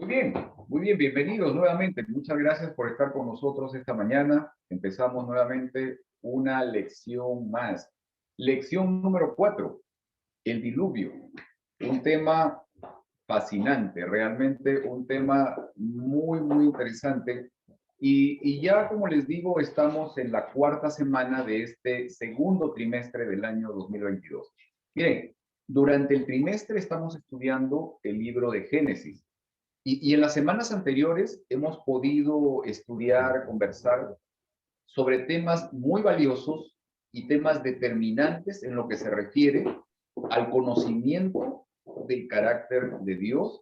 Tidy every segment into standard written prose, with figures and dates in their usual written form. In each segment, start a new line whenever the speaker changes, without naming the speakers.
Muy bien, bienvenidos nuevamente. Muchas gracias por estar con nosotros esta mañana. Empezamos nuevamente una lección más. Lección número 4, el diluvio. Un tema fascinante, realmente un tema muy interesante. Y ya, como les digo, estamos en la cuarta semana de este segundo trimestre del año 2022. Miren, durante el trimestre estamos estudiando el libro de Génesis. Y en las semanas anteriores hemos podido estudiar, conversar sobre temas muy valiosos y temas determinantes en lo que se refiere al conocimiento del carácter de Dios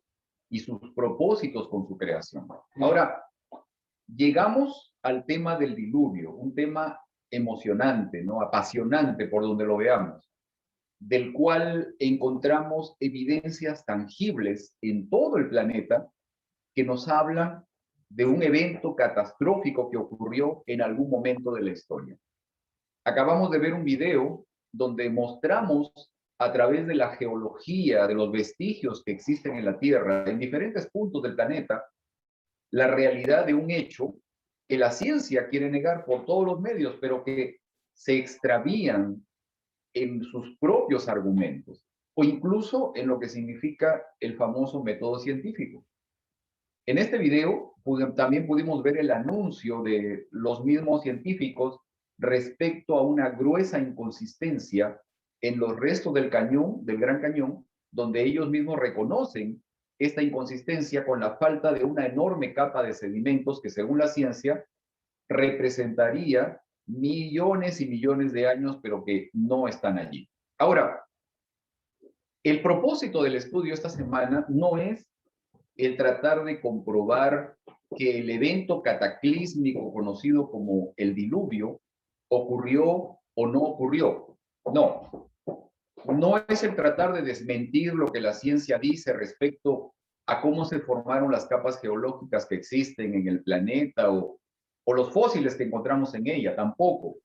y sus propósitos con su creación. Ahora, llegamos al tema del diluvio, un tema emocionante, ¿no? Apasionante por donde lo veamos, del cual encontramos evidencias tangibles en todo el planeta que nos hablan de un evento catastrófico que ocurrió en algún momento de la historia. Acabamos de ver un video donde mostramos a través de la geología, de los vestigios que existen en la Tierra, en diferentes puntos del planeta, la realidad de un hecho que la ciencia quiere negar por todos los medios, pero que se extravían en sus propios argumentos, o incluso en lo que significa el famoso método científico. En este video también pudimos ver el anuncio de los mismos científicos respecto a una gruesa inconsistencia en los restos del cañón, del Gran Cañón, donde ellos mismos reconocen esta inconsistencia con la falta de una enorme capa de sedimentos que, según la ciencia, representaría millones y millones de años, pero que no están allí. Ahora, el propósito del estudio esta semana no es el tratar de comprobar que el evento cataclísmico conocido como el diluvio ocurrió o no ocurrió. No, no es el tratar de desmentir lo que la ciencia dice respecto a cómo se formaron las capas geológicas que existen en el planeta o los fósiles que encontramos en ella, tampoco.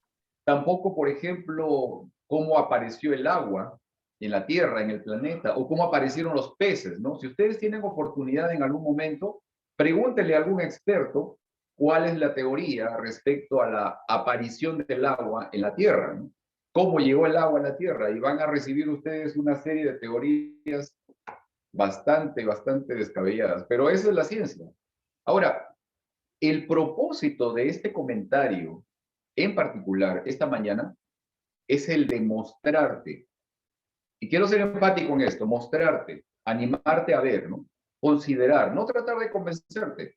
Tampoco, por ejemplo, cómo apareció el agua en la Tierra, en el planeta, o cómo aparecieron los peces, ¿no? Si ustedes tienen oportunidad en algún momento, pregúntenle a algún experto cuál es la teoría respecto a la aparición del agua en la Tierra, ¿no? Cómo llegó el agua a la Tierra, y van a recibir ustedes una serie de teorías bastante descabelladas, pero esa es la ciencia. Ahora, el propósito de este comentario en particular esta mañana es el de mostrarte, y quiero ser enfático en esto, mostrarte, animarte a ver, ¿no? Considerar, no tratar de convencerte,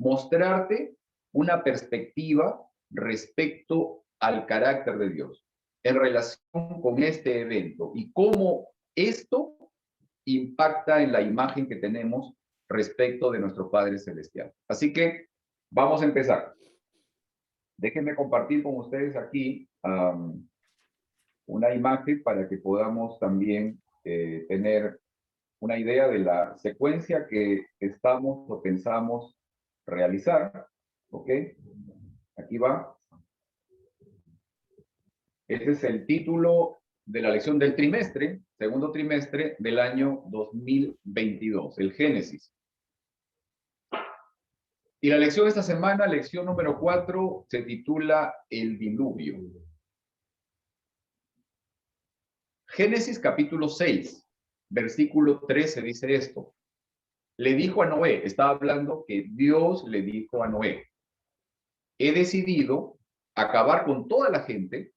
mostrarte una perspectiva respecto al carácter de Dios en relación con este evento y cómo esto impacta en la imagen que tenemos respecto de nuestro Padre Celestial. Así que vamos a empezar. Déjenme compartir con ustedes aquí una imagen para que podamos también tener una idea de la secuencia que estamos o pensamos realizar. ¿Ok? Aquí va. Este es el título de la lección del trimestre, segundo trimestre del año 2022, el Génesis. Y la lección de esta semana, lección número 4, se titula El diluvio. Génesis capítulo 6, versículo 13 dice esto. Le dijo a Noé, estaba hablando que Dios le dijo a Noé, he decidido acabar con toda la gente,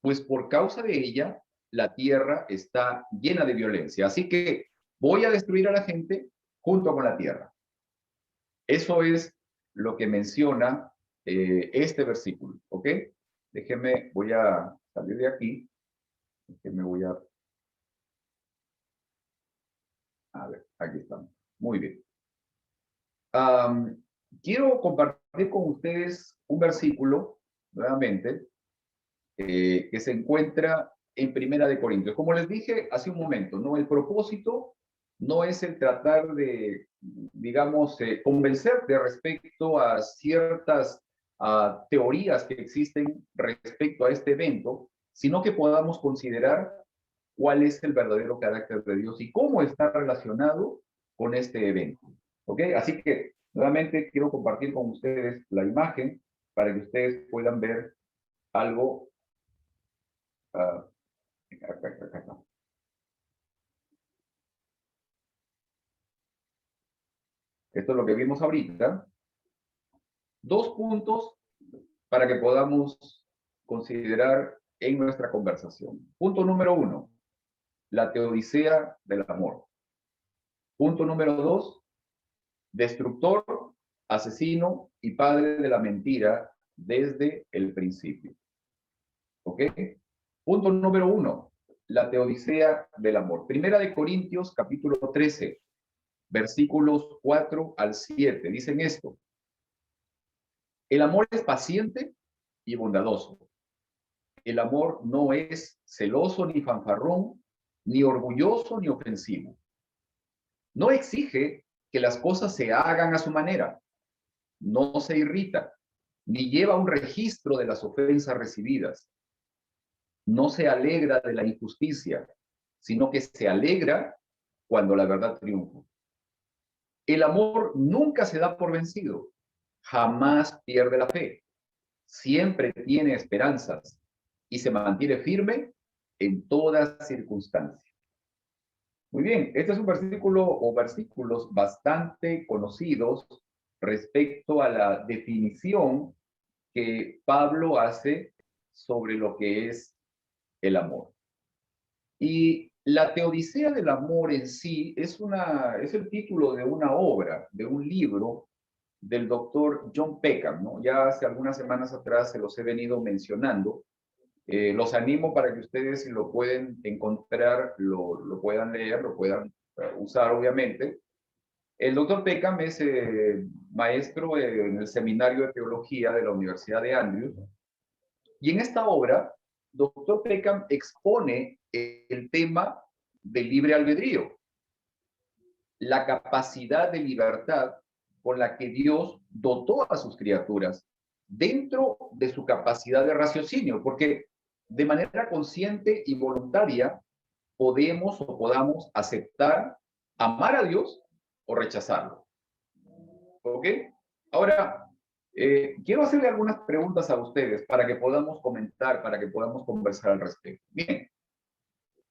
pues por causa de ella la tierra está llena de violencia. Así que voy a destruir a la gente junto con la tierra. Eso es lo que menciona este versículo, ¿ok? Déjenme, voy a salir de aquí. Déjenme, voy a ver, aquí estamos. Muy bien. Quiero compartir con ustedes un versículo, nuevamente, que se encuentra en Primera de Corintios. Como les dije hace un momento, ¿no? El propósito no es el tratar de, digamos, convencerte respecto a ciertas teorías que existen respecto a este evento, sino que podamos considerar cuál es el verdadero carácter de Dios y cómo está relacionado con este evento. ¿Ok? Así que nuevamente quiero compartir con ustedes la imagen para que ustedes puedan ver algo. ah, acá. Esto es lo que vimos ahorita. 2 puntos para que podamos considerar en nuestra conversación. Punto número 1, la teodicea del amor. Punto número 2, destructor, asesino y padre de la mentira desde el principio. ¿Ok? Punto número 1, la teodicea del amor. Primera de Corintios, capítulo 13, versículos 4 al 7. Dicen esto: el amor es paciente y bondadoso. El amor no es celoso ni fanfarrón, ni orgulloso ni ofensivo. No exige que las cosas se hagan a su manera. No se irrita, ni lleva un registro de las ofensas recibidas. No se alegra de la injusticia, sino que se alegra cuando la verdad triunfa. El amor nunca se da por vencido, jamás pierde la fe, siempre tiene esperanzas y se mantiene firme en todas circunstancias. Muy bien, este es un versículo o versículos bastante conocidos respecto a la definición que Pablo hace sobre lo que es el amor. Y la Teodicea del amor en sí es el título de una obra, de un libro del doctor John Peckham, ¿no? Ya hace algunas semanas atrás se los he venido mencionando. Los animo para que ustedes, si lo pueden encontrar, lo puedan leer, lo puedan usar, obviamente. El doctor Peckham es maestro en el Seminario de Teología de la Universidad de Andrews. Y en esta obra, doctor Peckham expone el tema del libre albedrío, la capacidad de libertad con la que Dios dotó a sus criaturas dentro de su capacidad de raciocinio, porque de manera consciente y voluntaria podamos aceptar, amar a Dios o rechazarlo. ¿Ok? Ahora, quiero hacerle algunas preguntas a ustedes para que podamos comentar, para que podamos conversar al respecto. Bien,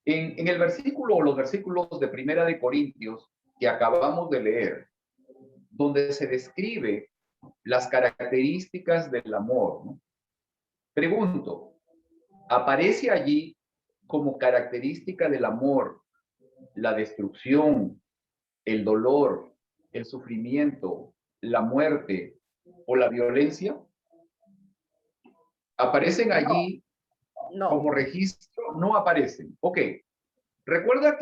en el versículo o los versículos de Primera de Corintios que acabamos de leer, donde se describe las características del amor, ¿no? Pregunto, ¿aparece allí como característica del amor la destrucción, el dolor, el sufrimiento, la muerte o la violencia? ¿Aparecen allí
No.
como registro? No aparecen. Ok, recuerda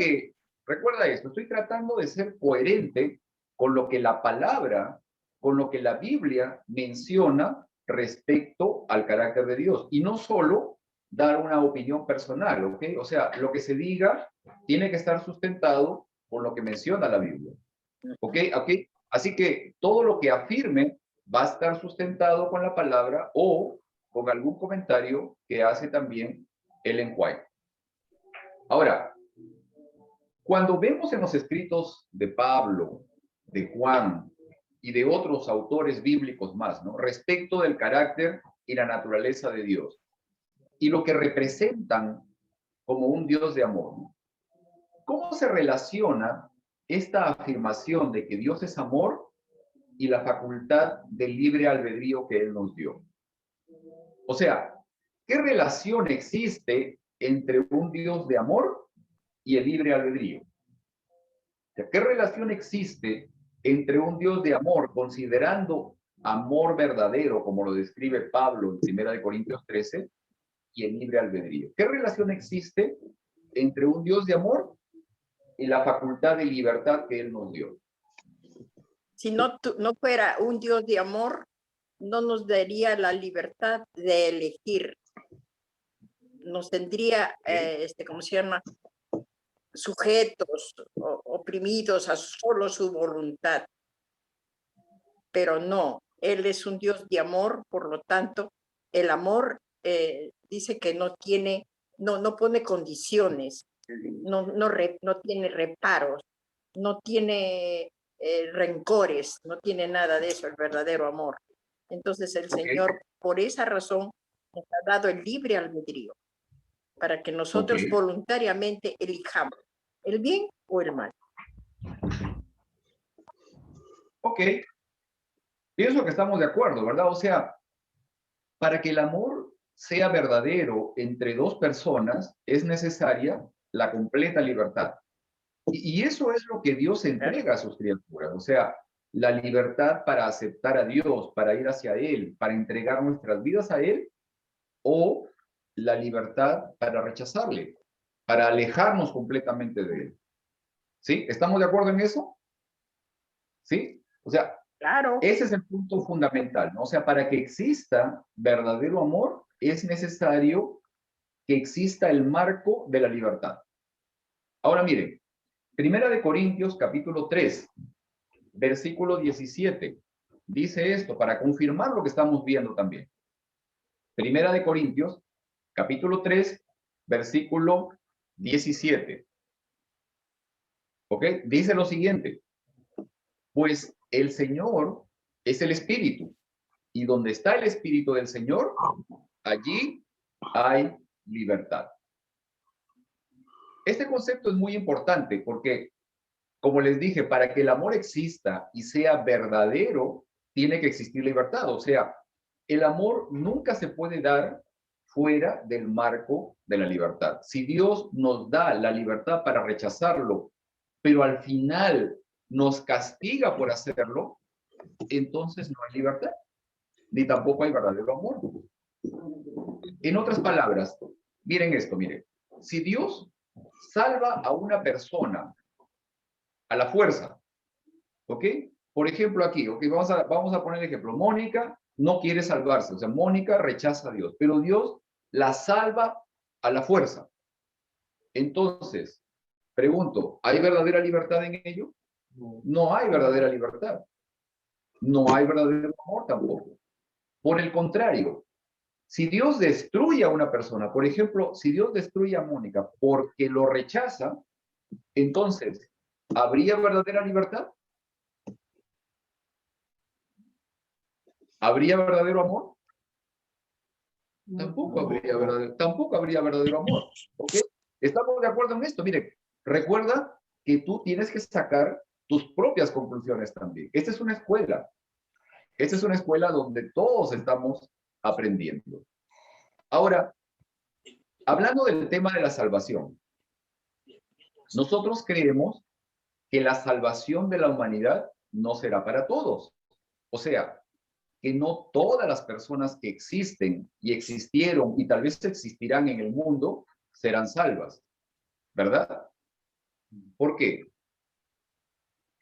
esto, estoy tratando de ser coherente con lo que la palabra, con lo que la Biblia menciona respecto al carácter de Dios, y no solo dar una opinión personal, ¿ok? O sea, lo que se diga tiene que estar sustentado por lo que menciona la Biblia, ¿ok? ¿Ok? Así que todo lo que afirme va a estar sustentado con la palabra o con algún comentario que hace también Ellen White. Ahora, cuando vemos en los escritos de Pablo, de Juan y de otros autores bíblicos más, ¿no? Respecto del carácter y la naturaleza de Dios y lo que representan como un Dios de amor, ¿no? ¿Cómo se relaciona esta afirmación de que Dios es amor y la facultad del libre albedrío que Él nos dio? O sea, ¿qué relación existe entre un Dios de amor y el libre albedrío? ¿Qué relación existe entre un Dios de amor, considerando amor verdadero, como lo describe Pablo en 1 Corintios 13, y el libre albedrío? ¿Qué relación existe entre un Dios de amor y la facultad de libertad que Él nos dio?
Si no fuera un Dios de amor, no nos daría la libertad de elegir. Nos tendría, ¿cómo se llama? Sujetos, oprimidos a solo su voluntad. Pero no, Él es un Dios de amor, por lo tanto, el amor dice que no pone condiciones, no tiene reparos, no tiene rencores, no tiene nada de eso el verdadero amor. Entonces el Señor, por esa razón, nos ha dado el libre albedrío para que nosotros voluntariamente elijamos el bien o el mal.
Ok, pienso que estamos de acuerdo, ¿verdad? O sea, para que el amor sea verdadero entre dos personas, es necesaria la completa libertad. Y eso es lo que Dios entrega a sus criaturas, o sea, la libertad para aceptar a Dios, para ir hacia Él, para entregar nuestras vidas a Él, o la libertad para rechazarle, para alejarnos completamente de Él. ¿Sí? ¿Estamos de acuerdo en eso? ¿Sí? O sea,
claro,
ese es el punto fundamental, ¿no? O sea, para que exista verdadero amor, es necesario que exista el marco de la libertad. Ahora miren, Primera de Corintios, capítulo 3, versículo 17. Dice esto para confirmar lo que estamos viendo también. Primera de Corintios, capítulo 3, versículo 17. ¿Ok? Dice lo siguiente. Pues el Señor es el Espíritu. Y donde está el Espíritu del Señor, allí hay libertad. Este concepto es muy importante porque, como les dije, para que el amor exista y sea verdadero, tiene que existir libertad. O sea, el amor nunca se puede dar fuera del marco de la libertad. Si Dios nos da la libertad para rechazarlo, pero al final nos castiga por hacerlo, entonces no hay libertad, ni tampoco hay verdadero amor. En otras palabras, miren esto, miren. Si Dios salva a una persona a la fuerza, ¿ok? Por ejemplo, aquí, ¿ok? Vamos a poner el ejemplo. Mónica no quiere salvarse, o sea, Mónica rechaza a Dios, pero Dios la salva a la fuerza. Entonces, pregunto, ¿hay verdadera libertad en ello? No hay verdadera libertad. No hay verdadero amor tampoco. Por el contrario, si Dios destruye a una persona, por ejemplo, si Dios destruye a Mónica porque lo rechaza, entonces, ¿habría verdadera libertad? ¿Habría verdadero amor? Tampoco habría verdadero amor. ¿Ok? ¿Estamos de acuerdo en esto? Mire, recuerda que tú tienes que sacar tus propias conclusiones también. Esta es una escuela. Esta es una escuela donde todos estamos aprendiendo. Ahora, hablando del tema de la salvación, nosotros creemos que la salvación de la humanidad no será para todos. O sea, que no todas las personas que existen y existieron y tal vez existirán en el mundo serán salvas, ¿verdad? ¿Por qué?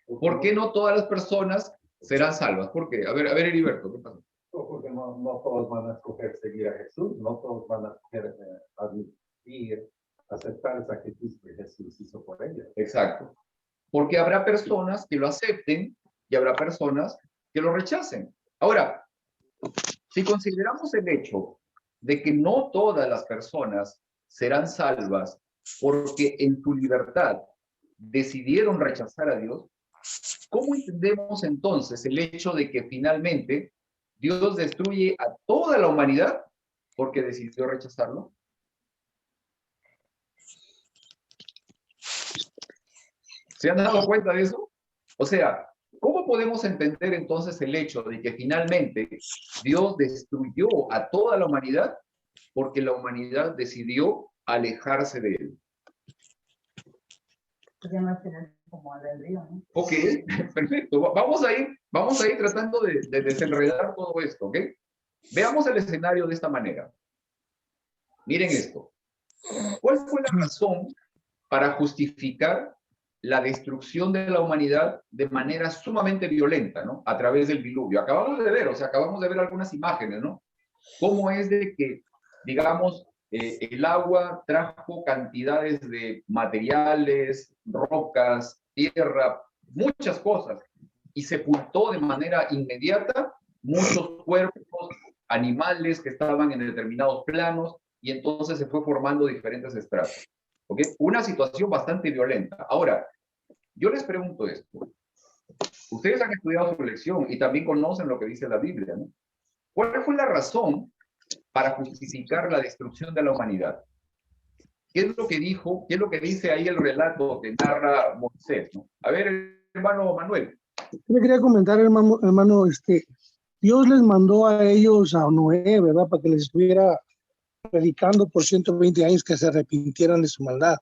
¿Por qué no todas las personas serán salvas? ¿Por qué? A ver, Heriberto, ¿qué pasa?
Porque no todos van a escoger seguir a Jesús, no todos van a escoger admitir, aceptar el sacrificio que Jesús hizo por ellos.
Exacto. Porque habrá personas que lo acepten y habrá personas que lo rechacen. Ahora, si consideramos el hecho de que no todas las personas serán salvas porque en su libertad decidieron rechazar a Dios, ¿cómo entendemos entonces el hecho de que finalmente Dios destruye a toda la humanidad porque decidió rechazarlo? ¿Se han dado cuenta de eso? O sea, ¿cómo podemos entender entonces el hecho de que finalmente Dios destruyó a toda la humanidad porque la humanidad decidió alejarse de él?
Como albedrío, ¿no?
Ok, perfecto. Vamos a ir tratando de desenredar todo esto, ¿ok? Veamos el escenario de esta manera. Miren esto. ¿Cuál fue la razón para justificar la destrucción de la humanidad de manera sumamente violenta, ¿no? A través del diluvio. Acabamos de ver, o sea, acabamos de ver algunas imágenes, ¿no? Cómo es de que, digamos, el agua trajo cantidades de materiales, rocas, tierra, muchas cosas, y sepultó de manera inmediata muchos cuerpos, animales que estaban en determinados planos, y entonces se fue formando diferentes estratos. ¿Ok? Una situación bastante violenta. Ahora, yo les pregunto esto. Ustedes han estudiado su lección y también conocen lo que dice la Biblia, ¿no? ¿Cuál fue la razón para justificar la destrucción de la humanidad? ¿Qué es lo que dijo? ¿Qué es lo que dice ahí el relato que narra Moisés, ¿no? A ver, hermano Manuel.
Yo le quería comentar, hermano, Dios les mandó a ellos, a Noé, ¿verdad? Para que les estuviera predicando por 120 años que se arrepintieran de su maldad.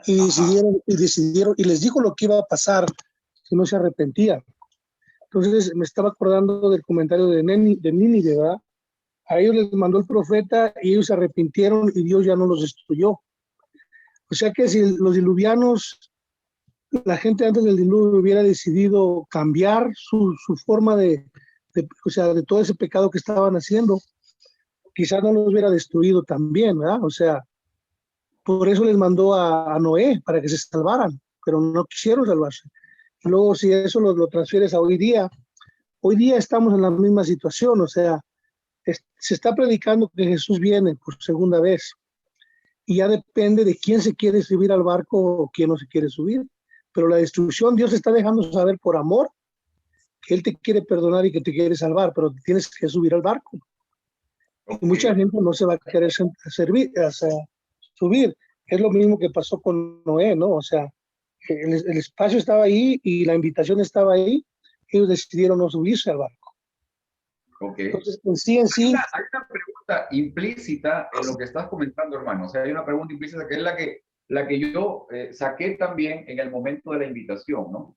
Y decidieron, y les dijo lo que iba a pasar si no se arrepentían. Entonces me estaba acordando del comentario de Nínive, ¿verdad? A ellos les mandó el profeta y ellos se arrepintieron y Dios ya no los destruyó. O sea que si los diluvianos, la gente antes del diluvio hubiera decidido cambiar su forma o sea, de todo ese pecado que estaban haciendo, quizás no los hubiera destruido también, ¿verdad? O sea, por eso les mandó a Noé, para que se salvaran, pero no quisieron salvarse. Luego, si eso lo transfieres a hoy día estamos en la misma situación, o sea, se está predicando que Jesús viene por segunda vez, y ya depende de quién se quiere subir al barco o quién no se quiere subir. Pero la destrucción, Dios está dejando saber por amor que Él te quiere perdonar y que te quiere salvar, pero tienes que subir al barco. Y mucha gente no se va a querer subir. Es lo mismo que pasó con Noé, ¿no? O sea, el espacio estaba ahí y la invitación estaba ahí. Ellos decidieron no subirse al barco.
Okay.
Entonces, en sí.
Hay una pregunta implícita en lo que estás comentando, hermano. O sea, hay una pregunta implícita que es la que yo saqué también en el momento de la invitación, ¿no?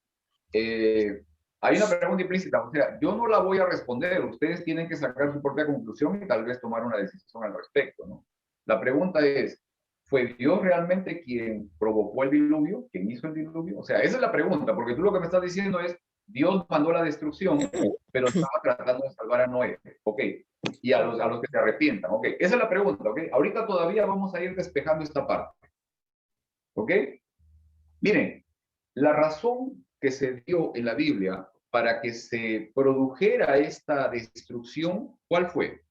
Hay una pregunta implícita, o sea, yo no la voy a responder. Ustedes tienen que sacar su propia conclusión y tal vez tomar una decisión al respecto, ¿no? La pregunta es, ¿fue Dios realmente quien provocó el diluvio? ¿Quien hizo el diluvio? O sea, esa es la pregunta, porque tú lo que me estás diciendo es, Dios mandó la destrucción, pero estaba tratando de salvar a Noé, ¿ok? Y a los que se arrepientan, ¿ok? Esa es la pregunta, ¿ok? Ahorita todavía vamos a ir despejando esta parte, ¿ok? Miren, la razón que se dio en la Biblia para que se produjera esta destrucción, ¿cuál fue?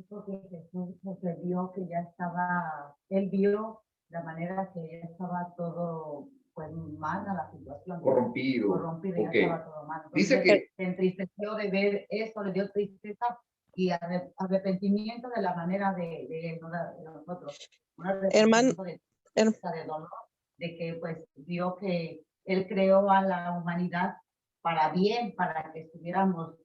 Porque Jesús vio que ya estaba, él vio la manera que ya estaba todo, pues, mal a la situación.
Corrompido.
Ya
okay.
estaba todo mal. Entonces,
dice que
se entristeció de ver esto, le dio tristeza y arrepentimiento de la manera de nosotros. Un arrepentimiento de dolor, de que pues vio que él creó a la humanidad para bien, para que estuviéramos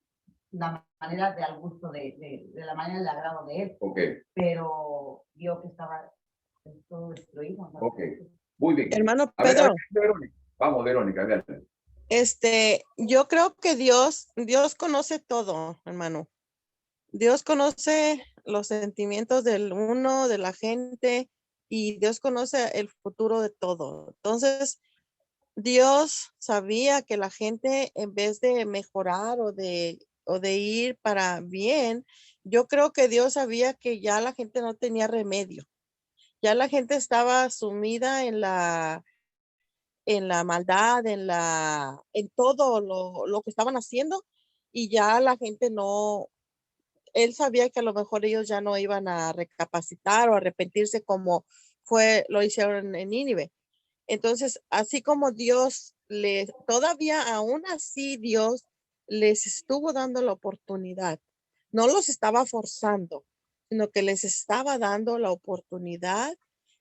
la manera de al gusto de la manera del agrado de él.
Okay.
Pero vio que estaba todo destruido. ¿No?
Okay. Muy bien.
Hermano Pedro.
A ver, Verónica. Vamos, Verónica, adelante.
Yo creo que Dios conoce todo, hermano. Dios conoce los sentimientos del uno, de la gente, y Dios conoce el futuro de todo. Entonces, Dios sabía que la gente, en vez de mejorar o de ir para bien, yo creo que Dios sabía que ya la gente no tenía remedio. Ya la gente estaba sumida en la maldad, en todo lo que estaban haciendo, y ya la gente no, él sabía que a lo mejor ellos ya no iban a recapacitar o arrepentirse como lo hicieron en Nínive. Entonces, así como Dios todavía aún así Dios les estuvo dando la oportunidad, no los estaba forzando, sino que les estaba dando la oportunidad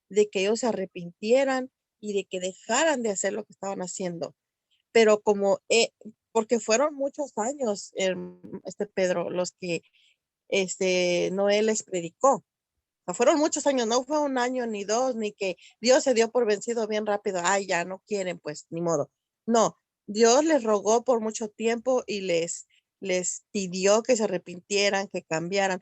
de que ellos se arrepintieran y de que dejaran de hacer lo que estaban haciendo. Pero porque fueron muchos años, Pedro, los que Noé les predicó. O sea, fueron muchos años, no fue un año ni dos, ni que Dios se dio por vencido bien rápido. Ay, ya no quieren, pues ni modo. No, Dios les rogó por mucho tiempo y les pidió que se arrepintieran, que cambiaran.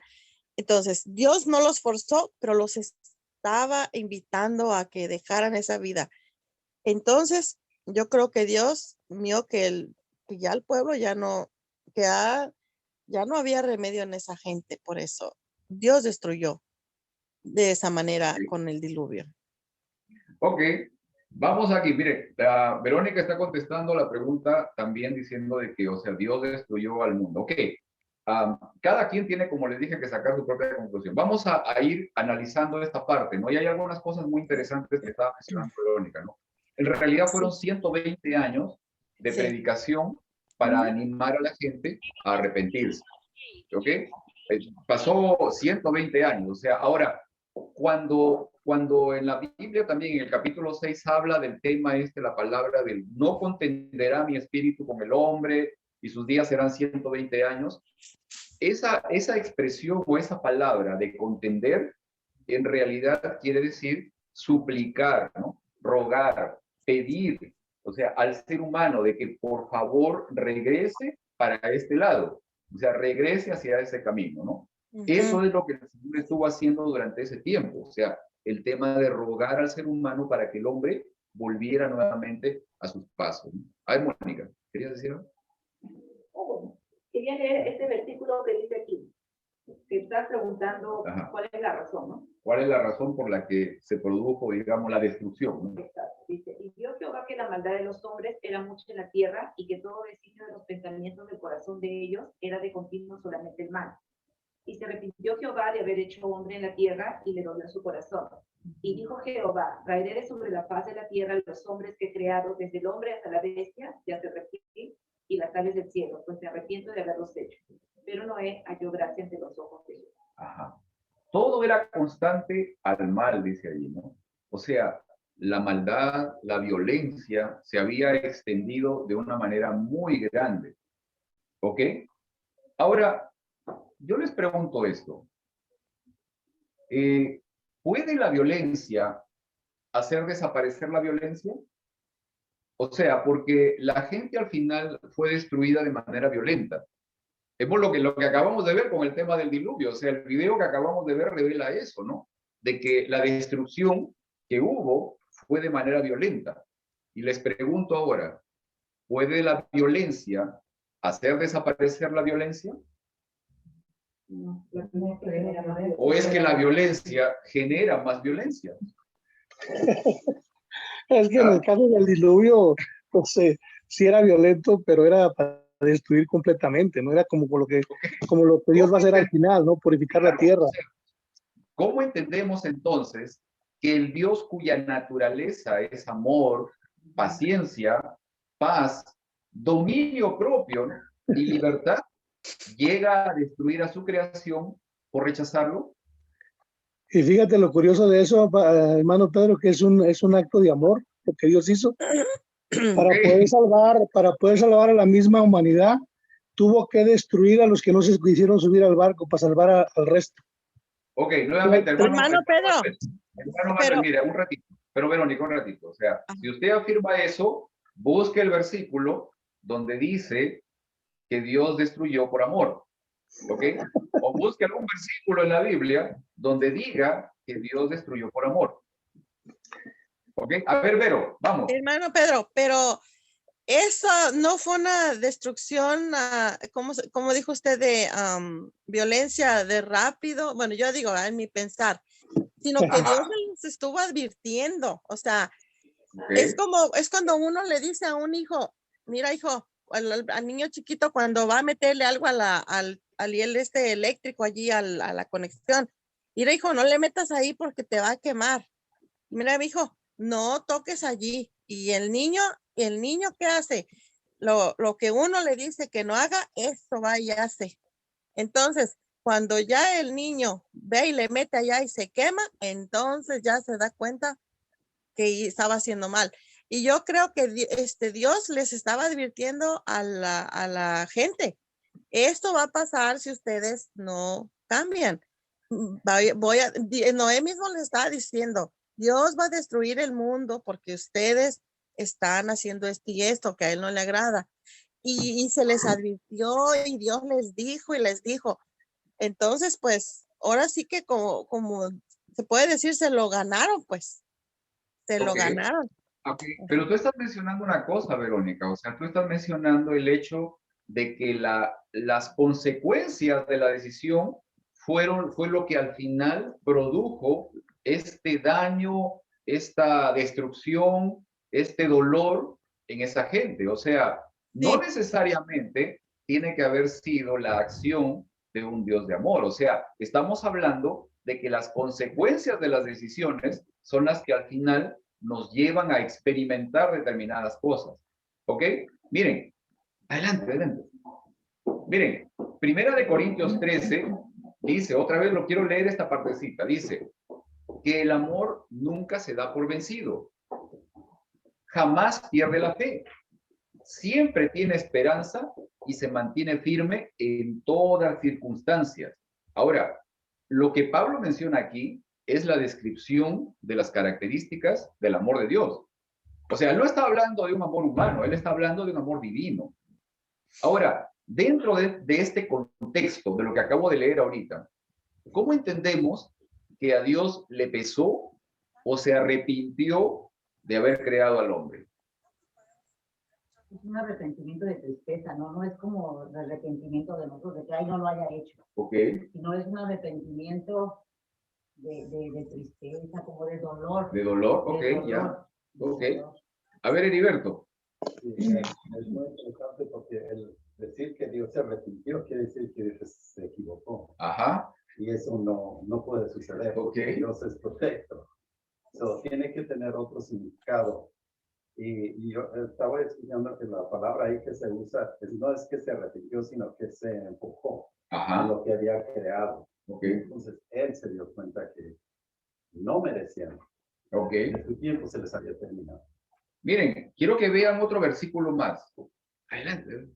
Entonces, Dios no los forzó, pero los estaba invitando a que dejaran esa vida. Entonces, yo creo que Dios vio que ya el pueblo ya no había remedio en esa gente, por eso Dios destruyó de esa manera con el diluvio.
Ok, vamos aquí. Mire, Verónica está contestando la pregunta también diciendo de que, o sea, Dios destruyó al mundo. Ok, cada quien tiene, como les dije, que sacar su propia conclusión. Vamos a ir analizando esta parte, ¿no? Y hay algunas cosas muy interesantes que estaba mencionando Verónica, ¿no? En realidad fueron 120 años de predicación para animar a la gente a arrepentirse. ¿Ok? Pasó 120 años. O sea, ahora, cuando en la Biblia también en el capítulo 6 habla del tema la palabra del no contenderá mi espíritu con el hombre y sus días serán 120 años, esa expresión o esa palabra de contender en realidad quiere decir suplicar, ¿no? Rogar, pedir, o sea, al ser humano de que por favor regrese para este lado, o sea, regrese hacia ese camino, ¿no? Eso es lo que el Señor estuvo haciendo durante ese tiempo, o sea, el tema de rogar al ser humano para que el hombre volviera nuevamente a sus pasos, ¿no? A ver, Mónica, ¿querías decir algo?
Quería leer este versículo que dice aquí, que estás preguntando cuál es la razón, ¿no?
¿Cuál es la razón por la que se produjo, digamos, la destrucción, ¿no?
Exacto. Dice, y vio Jehová que la maldad de los hombres era mucha en la tierra y que todo designio de los pensamientos del corazón de ellos era de continuo solamente el mal. Y se arrepintió Jehová de haber hecho hombre en la tierra y le dolió su corazón. Y dijo Jehová, traeré de sobre la faz de la tierra los hombres que he creado, desde el hombre hasta la bestia, y hace reptil, y las aves del cielo, pues me arrepiento de haberlos hecho. Pero Noé halló gracia ante los ojos de Jehová.
Ajá. Todo era constante al mal, dice allí, ¿no? O sea, la maldad, la violencia se había extendido de una manera muy grande. ¿Ok? Ahora, yo les pregunto esto. ¿Puede la violencia hacer desaparecer la violencia? O sea, porque la gente al final fue destruida de manera violenta. Es por lo que acabamos de ver con el tema del diluvio. O sea, el video que acabamos de ver revela eso, ¿no? De que la destrucción que hubo fue de manera violenta. Y les pregunto ahora, ¿puede la violencia hacer desaparecer la violencia? ¿O es que la violencia genera más violencia?
Es que en el caso del diluvio, pues sí era violento, pero era para destruir completamente, no era como lo que Dios va a hacer al final, ¿no? Purificar la tierra.
¿Cómo entendemos entonces que el Dios cuya naturaleza es amor, paciencia, paz, dominio propio y libertad, llega a destruir a su creación por rechazarlo?
Y fíjate lo curioso de eso, hermano Pedro, que es un acto de amor, lo que Dios hizo. Para poder salvar a la misma humanidad, tuvo que destruir a los que no se quisieron subir al barco para salvar al resto.
Ok, nuevamente,
hermano Pedro.
Hermano Manuel, mira, un ratito, pero Verónica, un ratito. O sea, si usted afirma eso, busque el versículo donde dice que Dios destruyó por amor. ¿Ok? O busque algún versículo en la Biblia donde diga que Dios destruyó por amor. ¿Ok? A ver, Vero, vamos.
Hermano Pedro, pero eso no fue una destrucción, como dijo usted, de violencia de rápido. Bueno, yo digo, en mi pensar, sino que Dios les estuvo advirtiendo. O sea, es cuando uno le dice a un hijo, mira, hijo, al niño chiquito, cuando va a meterle algo al hiel eléctrico allí a la conexión, mira, hijo, no le metas ahí porque te va a quemar. Mira, mi hijo, no toques allí. Y el niño, ¿qué hace? Lo que uno le dice que no haga, eso va y hace. Entonces, cuando ya el niño ve y le mete allá y se quema, entonces ya se da cuenta que estaba haciendo mal. Y yo creo que Dios les estaba advirtiendo a la gente. Esto va a pasar si ustedes no cambian. Noé mismo les estaba diciendo, Dios va a destruir el mundo porque ustedes están haciendo esto y esto que a él no le agrada. Y se les advirtió y Dios les dijo. Entonces, pues, ahora sí que como se puede decir, se lo ganaron, pues. Se lo ganaron.
Okay. Pero tú estás mencionando una cosa, Verónica, o sea, tú estás mencionando el hecho de que las consecuencias de la decisión fue lo que al final produjo este daño, esta destrucción, este dolor en esa gente. O sea, no necesariamente tiene que haber sido la acción de un Dios de amor. O sea, estamos hablando de que las consecuencias de las decisiones son las que al final nos llevan a experimentar determinadas cosas. ¿Ok? Miren, Adelante, adelante. Miren, Primera de Corintios 13 dice, otra vez lo quiero leer esta partecita, dice que el amor nunca se da por vencido, jamás pierde la fe, siempre tiene esperanza y se mantiene firme en todas circunstancias. Ahora, lo que Pablo menciona aquí es la descripción de las características del amor de Dios. O sea, no está hablando de un amor humano, él está hablando de un amor divino. Ahora, dentro de este contexto, de lo que acabo de leer ahorita, ¿cómo entendemos que a Dios le pesó o se arrepintió de haber creado al hombre?
Es un arrepentimiento de tristeza, ¿no? No es como el arrepentimiento de nosotros, de que ahí no lo haya hecho.
Ok.
Sino es un arrepentimiento de tristeza, como de dolor.
De dolor, ok,
dolor,
ya. Ok.
dolor.
A ver, Heriberto.
Sí, es muy interesante porque el decir que Dios se arrepintió quiere decir que Dios se equivocó.
Ajá.
Y eso no puede suceder porque Dios es perfecto. So, tiene que tener otro significado. Y yo estaba explicando que la palabra ahí que se usa no es que se arrepintió, sino que se enfocó en lo que había creado. Entonces, él se dio cuenta que no merecían. En su tiempo se les había terminado.
Miren, quiero que vean otro versículo más. Adelante.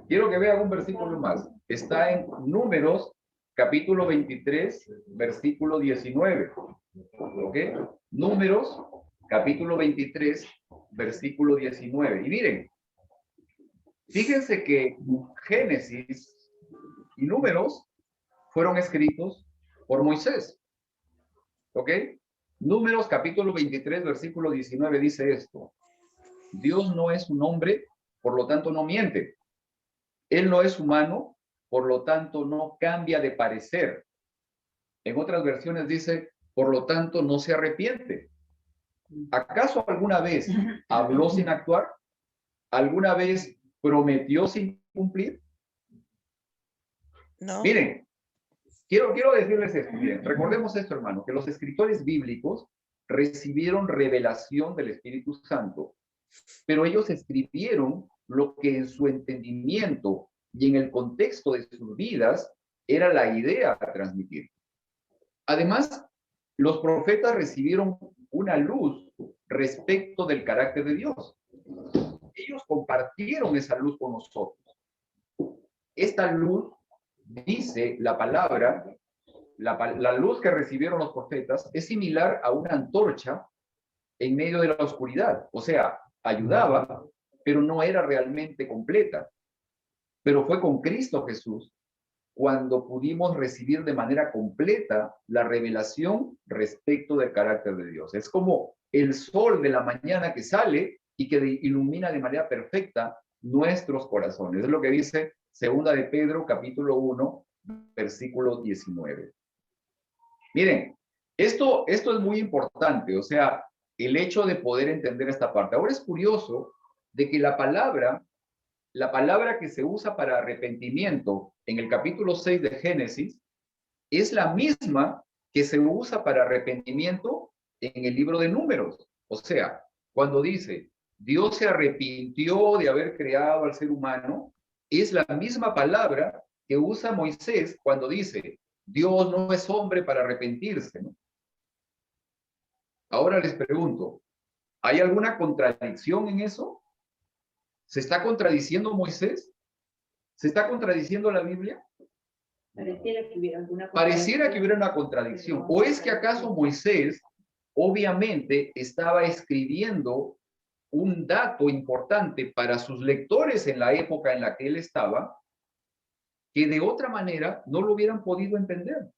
Quiero que vean un versículo más. Está en Números, capítulo 23, versículo 19. ¿Ok? Números, capítulo 23, versículo 19. Y miren, fíjense que Génesis y Números fueron escritos por Moisés. ¿Ok? Números, capítulo 23, versículo 19 dice esto. Dios no es un hombre, por lo tanto no miente. Él no es humano, por lo tanto no cambia de parecer. En otras versiones dice, por lo tanto no se arrepiente. ¿Acaso alguna vez habló sin actuar? ¿Alguna vez prometió sin cumplir?
No.
Miren, quiero decirles esto. Miren, recordemos esto, hermano, que los escritores bíblicos recibieron revelación del Espíritu Santo, pero ellos escribieron lo que en su entendimiento y en el contexto de sus vidas era la idea a transmitir. Además, los profetas recibieron una luz respecto del carácter de Dios. Ellos compartieron esa luz con nosotros. Esta luz, dice la palabra, la luz que recibieron los profetas es similar a una antorcha en medio de la oscuridad. O sea, ayudaba, pero no era realmente completa. Pero fue con Cristo Jesús cuando pudimos recibir de manera completa la revelación respecto del carácter de Dios. Es como el sol de la mañana que sale y que ilumina de manera perfecta nuestros corazones. Es lo que dice Segunda de Pedro, capítulo 1, versículo 19. Miren, esto es muy importante, o sea, el hecho de poder entender esta parte. Ahora es curioso de que la palabra que se usa para arrepentimiento en el capítulo 6 de Génesis es la misma que se usa para arrepentimiento en el libro de Números. O sea, cuando dice, Dios se arrepintió de haber creado al ser humano, es la misma palabra que usa Moisés cuando dice, Dios no es hombre para arrepentirse, ¿no? Ahora les pregunto, ¿hay alguna contradicción en eso? ¿Se está contradiciendo Moisés? ¿Se está contradiciendo la Biblia? Pareciera que hubiera una contradicción. ¿O es que acaso Moisés obviamente estaba escribiendo un dato importante para sus lectores en la época en la que él estaba, que de otra manera no lo hubieran podido entender?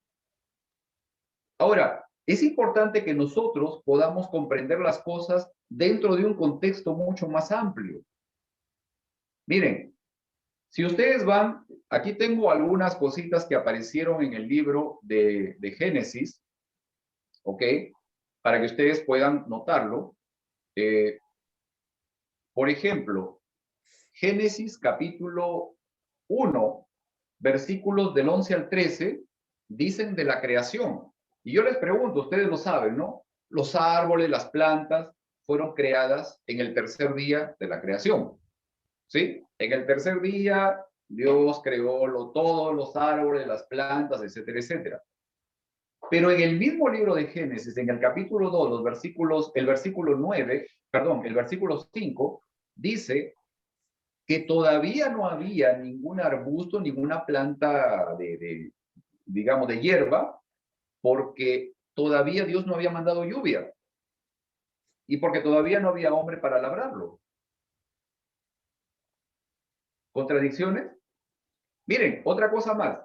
Ahora, es importante que nosotros podamos comprender las cosas dentro de un contexto mucho más amplio. Miren, si ustedes van, aquí tengo algunas cositas que aparecieron en el libro de Génesis, ¿ok? Para que ustedes puedan notarlo. Por ejemplo, Génesis capítulo 1, versículos del 11 al 13, dicen de la creación. Y yo les pregunto, ustedes lo saben, ¿no? Los árboles, las plantas fueron creadas en el tercer día de la creación. ¿Sí? En el tercer día, Dios creó todos los árboles, las plantas, etcétera, etcétera. Pero en el mismo libro de Génesis, en el capítulo 2, el versículo 9, perdón, el versículo 5, dice que todavía no había ningún arbusto, ninguna planta digamos, de hierba, porque todavía Dios no había mandado lluvia y porque todavía no había hombre para labrarlo. ¿Contradicciones? Miren, otra cosa más.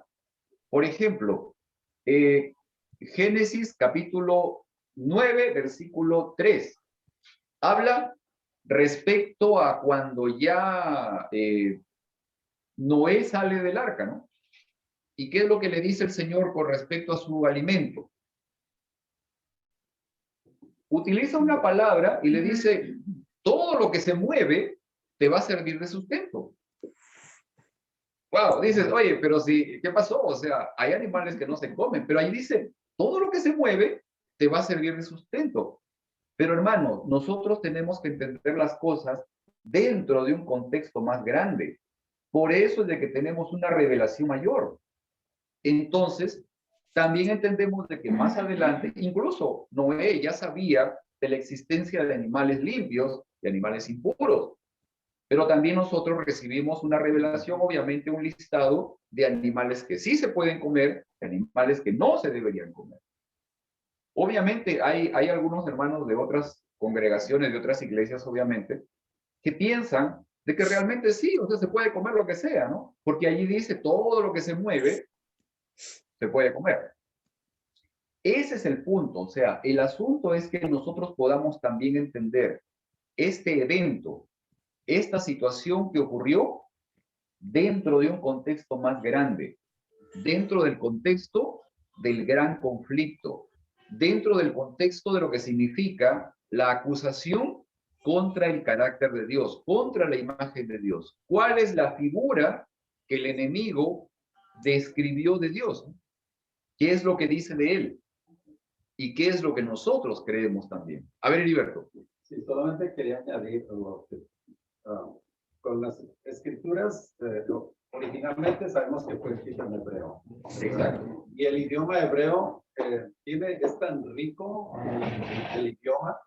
Por ejemplo, Génesis capítulo 9, versículo 3. Habla respecto a cuando ya Noé sale del arca, ¿no? ¿Y qué es lo que le dice el Señor con respecto a su alimento? Utiliza una palabra y le dice, todo lo que se mueve te va a servir de sustento. Wow, dices, oye, pero si, ¿qué pasó? O sea, hay animales que no se comen, pero ahí dice, todo lo que se mueve te va a servir de sustento. Pero hermano, nosotros tenemos que entender las cosas dentro de un contexto más grande. Por eso es de que tenemos una revelación mayor. Entonces, también entendemos de que más adelante, incluso Noé ya sabía de la existencia de animales limpios y animales impuros. Pero también nosotros recibimos una revelación, obviamente un listado de animales que sí se pueden comer, de animales que no se deberían comer. Obviamente hay algunos hermanos de otras congregaciones, de otras iglesias, obviamente, que piensan de que realmente sí, o sea, se puede comer lo que sea, ¿no? Porque allí dice todo lo que se mueve, se puede comer. Ese es el punto, o sea, el asunto es que nosotros podamos también entender este evento, esta situación que ocurrió dentro de un contexto más grande, dentro del contexto del gran conflicto, dentro del contexto de lo que significa la acusación contra el carácter de Dios, contra la imagen de Dios. ¿Cuál es la figura que el enemigo describió de Dios? ¿Qué es lo que dice de él? ¿Y qué es lo que nosotros creemos también? A ver, Heriberto.
Sí, solamente quería añadir lo que, con las escrituras, originalmente sabemos que fue escrito en hebreo.
Exacto.
Y el idioma hebreo es tan rico el idioma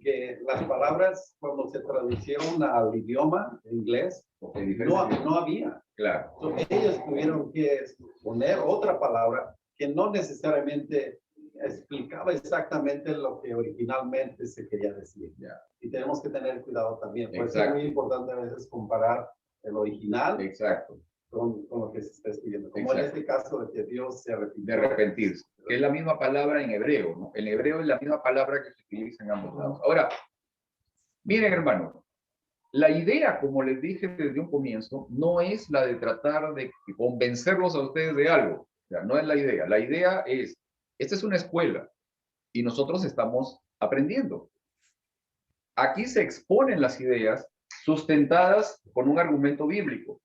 que las palabras cuando se traducieron al idioma inglés no había.
Claro.
Entonces, ellos tuvieron que poner otra palabra que no necesariamente explicaba exactamente lo que originalmente se quería decir.
Yeah.
Y tenemos que tener cuidado también. Por eso
Exacto.
es muy importante a veces comparar el original
Exacto.
con lo que se está escribiendo. Como
Exacto.
en este caso de que Dios se arrepintió.
De arrepentirse. Que es la misma palabra en hebreo, ¿no? En hebreo es la misma palabra que se utiliza en ambos lados. Ahora, miren, hermanos, la idea, como les dije desde un comienzo, no es la de tratar de convencerlos a ustedes de algo. O sea, no es la idea. La idea es, esta es una escuela y nosotros estamos aprendiendo. Aquí se exponen las ideas sustentadas con un argumento bíblico.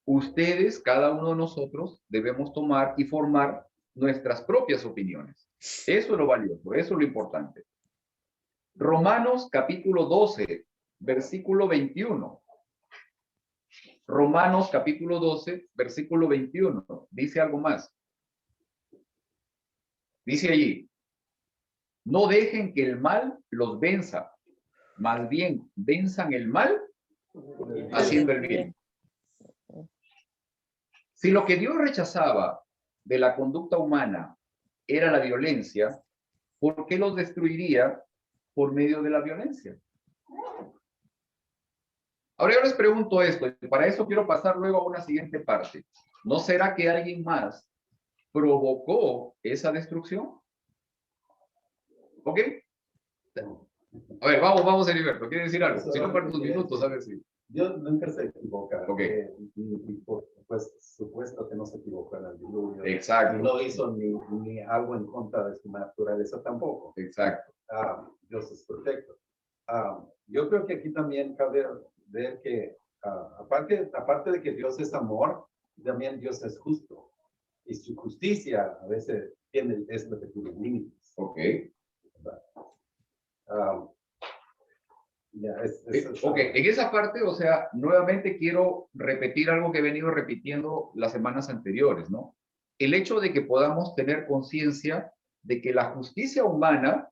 Ustedes, cada uno de nosotros, debemos tomar y formar nuestras propias opiniones. Eso es lo valioso, eso es lo importante. Romanos capítulo 12, versículo 21. Romanos capítulo 12, versículo 21. Dice algo más. Dice allí, no dejen que el mal los venza, más bien venzan el mal haciendo el bien. Si lo que Dios rechazaba de la conducta humana era la violencia, ¿por qué los destruiría por medio de la violencia? Ahora yo les pregunto esto, y para eso quiero pasar luego a una siguiente parte. ¿No será que alguien más provocó esa destrucción? ¿Ok? A ver, vamos, Heriberto, ¿quiere decir algo? Si no, para tus minutos, a ver si...
Dios nunca se equivoca.
Okay.
Y por supuesto que no se equivocó en el diluvio.
Exacto.
Y no hizo ni algo en contra de su naturaleza tampoco.
Exacto.
Dios es perfecto. Yo creo que aquí también cabe ver que, aparte de que Dios es amor, también Dios es justo. Y su justicia a veces es lo que tiene límites.
Ok. Ok, en esa parte, o sea, nuevamente quiero repetir algo que he venido repitiendo las semanas anteriores, ¿no? El hecho de que podamos tener conciencia de que la justicia humana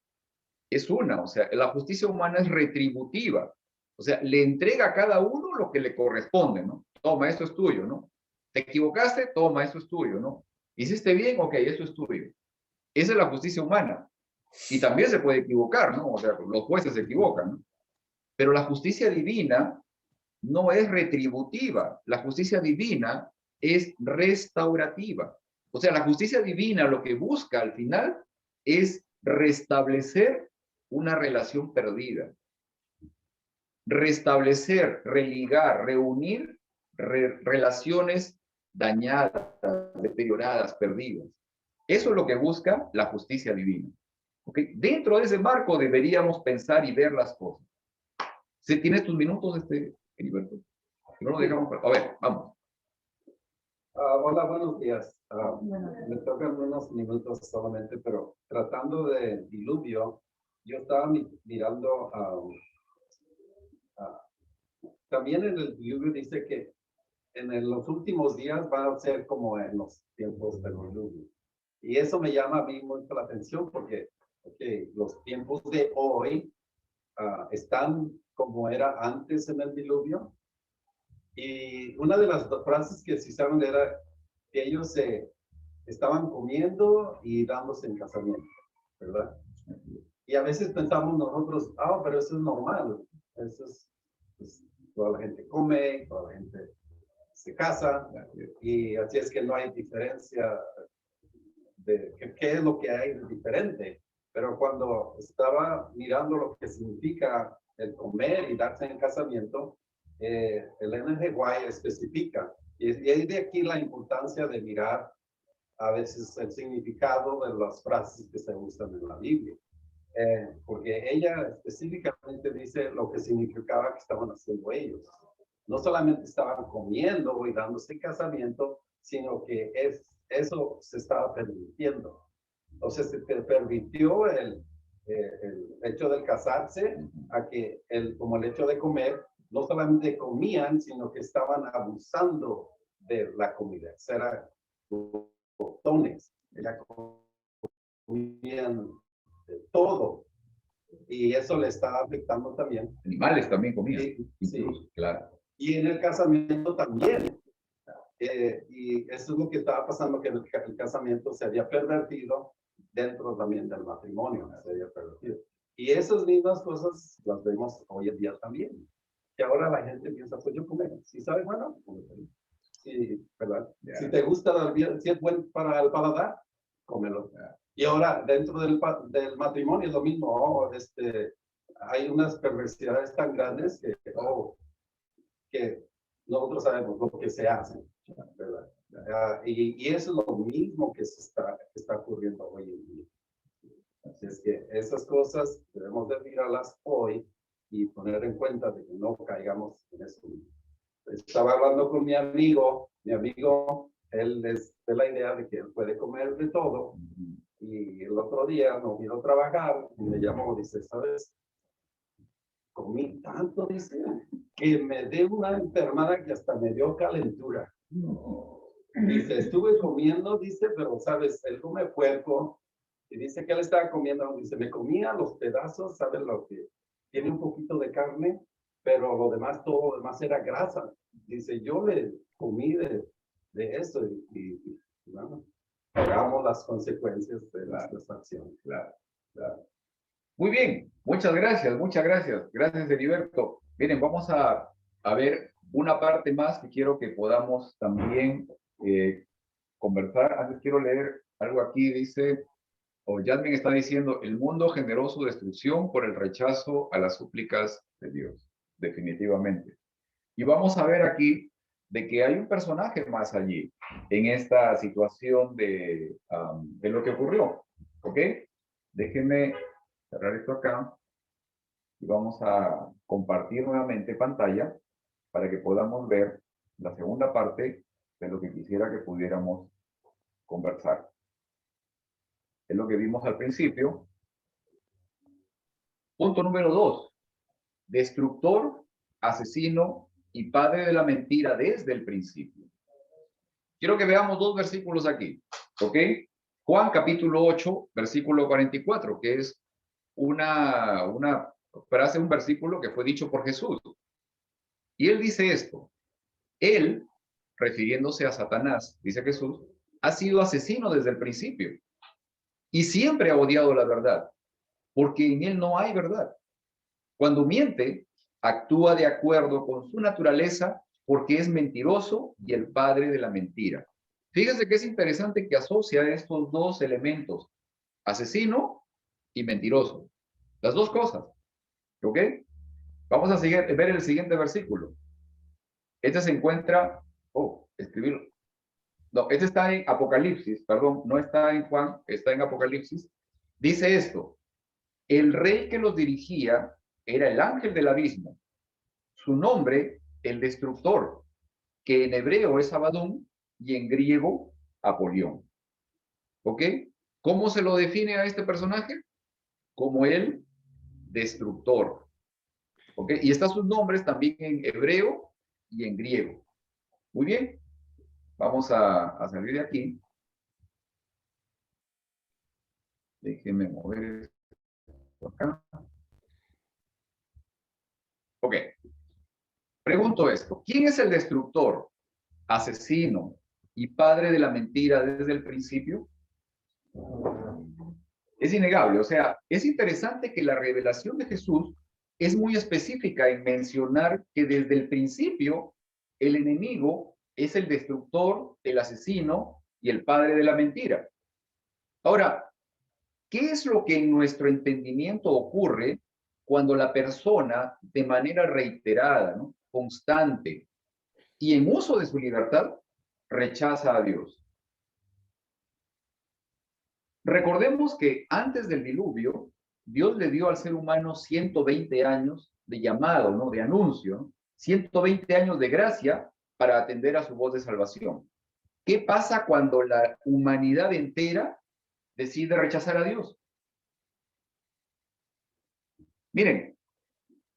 es una, o sea, la justicia humana es retributiva, o sea, le entrega a cada uno lo que le corresponde, ¿no? Toma, esto es tuyo, ¿no? Te equivocaste, toma, esto es tuyo, ¿no? Hiciste bien, ok, esto es tuyo. Esa es la justicia humana. Y también se puede equivocar, ¿no? O sea, los jueces se equivocan, ¿no? Pero la justicia divina no es retributiva. La justicia divina es restaurativa. O sea, la justicia divina lo que busca al final es restablecer una relación perdida. Restablecer, religar, reunir relaciones dañadas, deterioradas, perdidas. Eso es lo que busca la justicia divina. ¿Okay? Dentro de ese marco deberíamos pensar y ver las cosas. ¿Sí tienes tus minutos, Heriberto? No lo dejamos. A ver, vamos.
Hola, buenos días. Me tocan unos minutos solamente, pero tratando de diluvio, yo estaba mirando, también en el diluvio dice que en los últimos días va a ser como en los tiempos del diluvio. Y eso me llama a mí mucho la atención porque los tiempos de hoy están como era antes en el diluvio. Y una de las frases que se usaron era que ellos estaban comiendo y dándose en casamiento, ¿verdad? Y a veces pensamos nosotros, pero eso es normal. Eso es, pues, toda la gente come, toda la gente se casa, y así es que no hay diferencia de qué es lo que hay de diferente. Pero cuando estaba mirando lo que significa el comer y darse en casamiento, el NG especifica, y es de aquí la importancia de mirar a veces el significado de las frases que se usan en la Biblia. Porque ella específicamente dice lo que significaba que estaban haciendo ellos. No solamente estaban comiendo y dándose casamiento, sino que eso se estaba permitiendo. Entonces se permitió el hecho de casarse, como el hecho de comer, no solamente comían, sino que estaban abusando de la comida. Eran botones, comían todo. Y eso le estaba afectando también.
Animales también comían.
Sí,
claro.
Y en el casamiento también. Y eso es lo que estaba pasando, que el casamiento se había pervertido dentro también del matrimonio, se había pervertido. Y esas mismas cosas las vemos hoy en día también. Que ahora la gente piensa, pues yo comer. Si sabe, bueno, sí, ¿verdad? Yeah. Si te gusta, si es bueno para el paladar, cómelo. Yeah. Y ahora, dentro del matrimonio es lo mismo. Hay unas perversidades tan grandes que nosotros sabemos lo que se hace, ¿verdad? Y eso es lo mismo que está ocurriendo hoy en día. Así es que esas cosas debemos de mirarlas hoy y poner en cuenta de que no caigamos en eso. Estaba hablando con mi amigo, él es de la idea de que él puede comer de todo, y el otro día no vino a trabajar y me llamó, dice, ¿sabes? Comí tanto, dice, que me dio una enfermedad que hasta me dio calentura. Dice, estuve comiendo, dice, pero sabes, él come puerco, y dice que él estaba comiendo, dice, me comía los pedazos, ¿sabes lo que? Tiene un poquito de carne, pero todo lo demás era grasa. Dice, yo le comí de eso, y bueno, pagamos las consecuencias de las acciones.
Claro. Muy bien, muchas gracias, Gracias, Heriberto. Miren, vamos a ver una parte más que quiero que podamos también conversar. Antes quiero leer algo aquí, dice, Yasmin está diciendo, el mundo generó su destrucción por el rechazo a las súplicas de Dios, definitivamente. Y vamos a ver aquí de que hay un personaje más allí, en esta situación de lo que ocurrió, ¿ok? Déjenme cerrar esto acá y vamos a compartir nuevamente pantalla para que podamos ver la segunda parte de lo que quisiera que pudiéramos conversar. Es lo que vimos al principio. Punto número 2. destructor, asesino y padre de la mentira desde el principio. Quiero que veamos dos versículos aquí, ¿ok? Juan capítulo 8, versículo 44, que es una frase, un versículo que fue dicho por Jesús. Y él dice esto: él, refiriéndose a Satanás, dice Jesús, ha sido asesino desde el principio y siempre ha odiado la verdad, porque en él no hay verdad. Cuando miente, actúa de acuerdo con su naturaleza porque es mentiroso y el padre de la mentira. Fíjense que es interesante que asocia estos dos elementos, asesino y mentiroso. Las dos cosas, ¿ok? Vamos a ver el siguiente versículo. Este se encuentra, escribirlo. No, este está en Apocalipsis, perdón, no está en Juan, está en Apocalipsis. Dice esto: el rey que los dirigía era el ángel del abismo. Su nombre, el destructor, que en hebreo es Abadón y en griego Apolión. ¿Ok? ¿Cómo se lo define a este personaje? Como el destructor. ¿Ok? Y están sus nombres también en hebreo y en griego. Muy bien. Vamos a salir de aquí. Déjenme mover esto acá. Ok. Pregunto esto: ¿quién es el destructor, asesino y padre de la mentira desde el principio? Es innegable. O sea, es interesante que la revelación de Jesús es muy específica en mencionar que desde el principio el enemigo es el destructor, el asesino y el padre de la mentira. Ahora, ¿qué es lo que en nuestro entendimiento ocurre cuando la persona, de manera reiterada, ¿no?, constante y en uso de su libertad, rechaza a Dios? Recordemos que antes del diluvio, Dios le dio al ser humano 120 años de llamado, ¿no?, de anuncio, ¿no? 120 años de gracia para atender a su voz de salvación. ¿Qué pasa cuando la humanidad entera decide rechazar a Dios? Miren,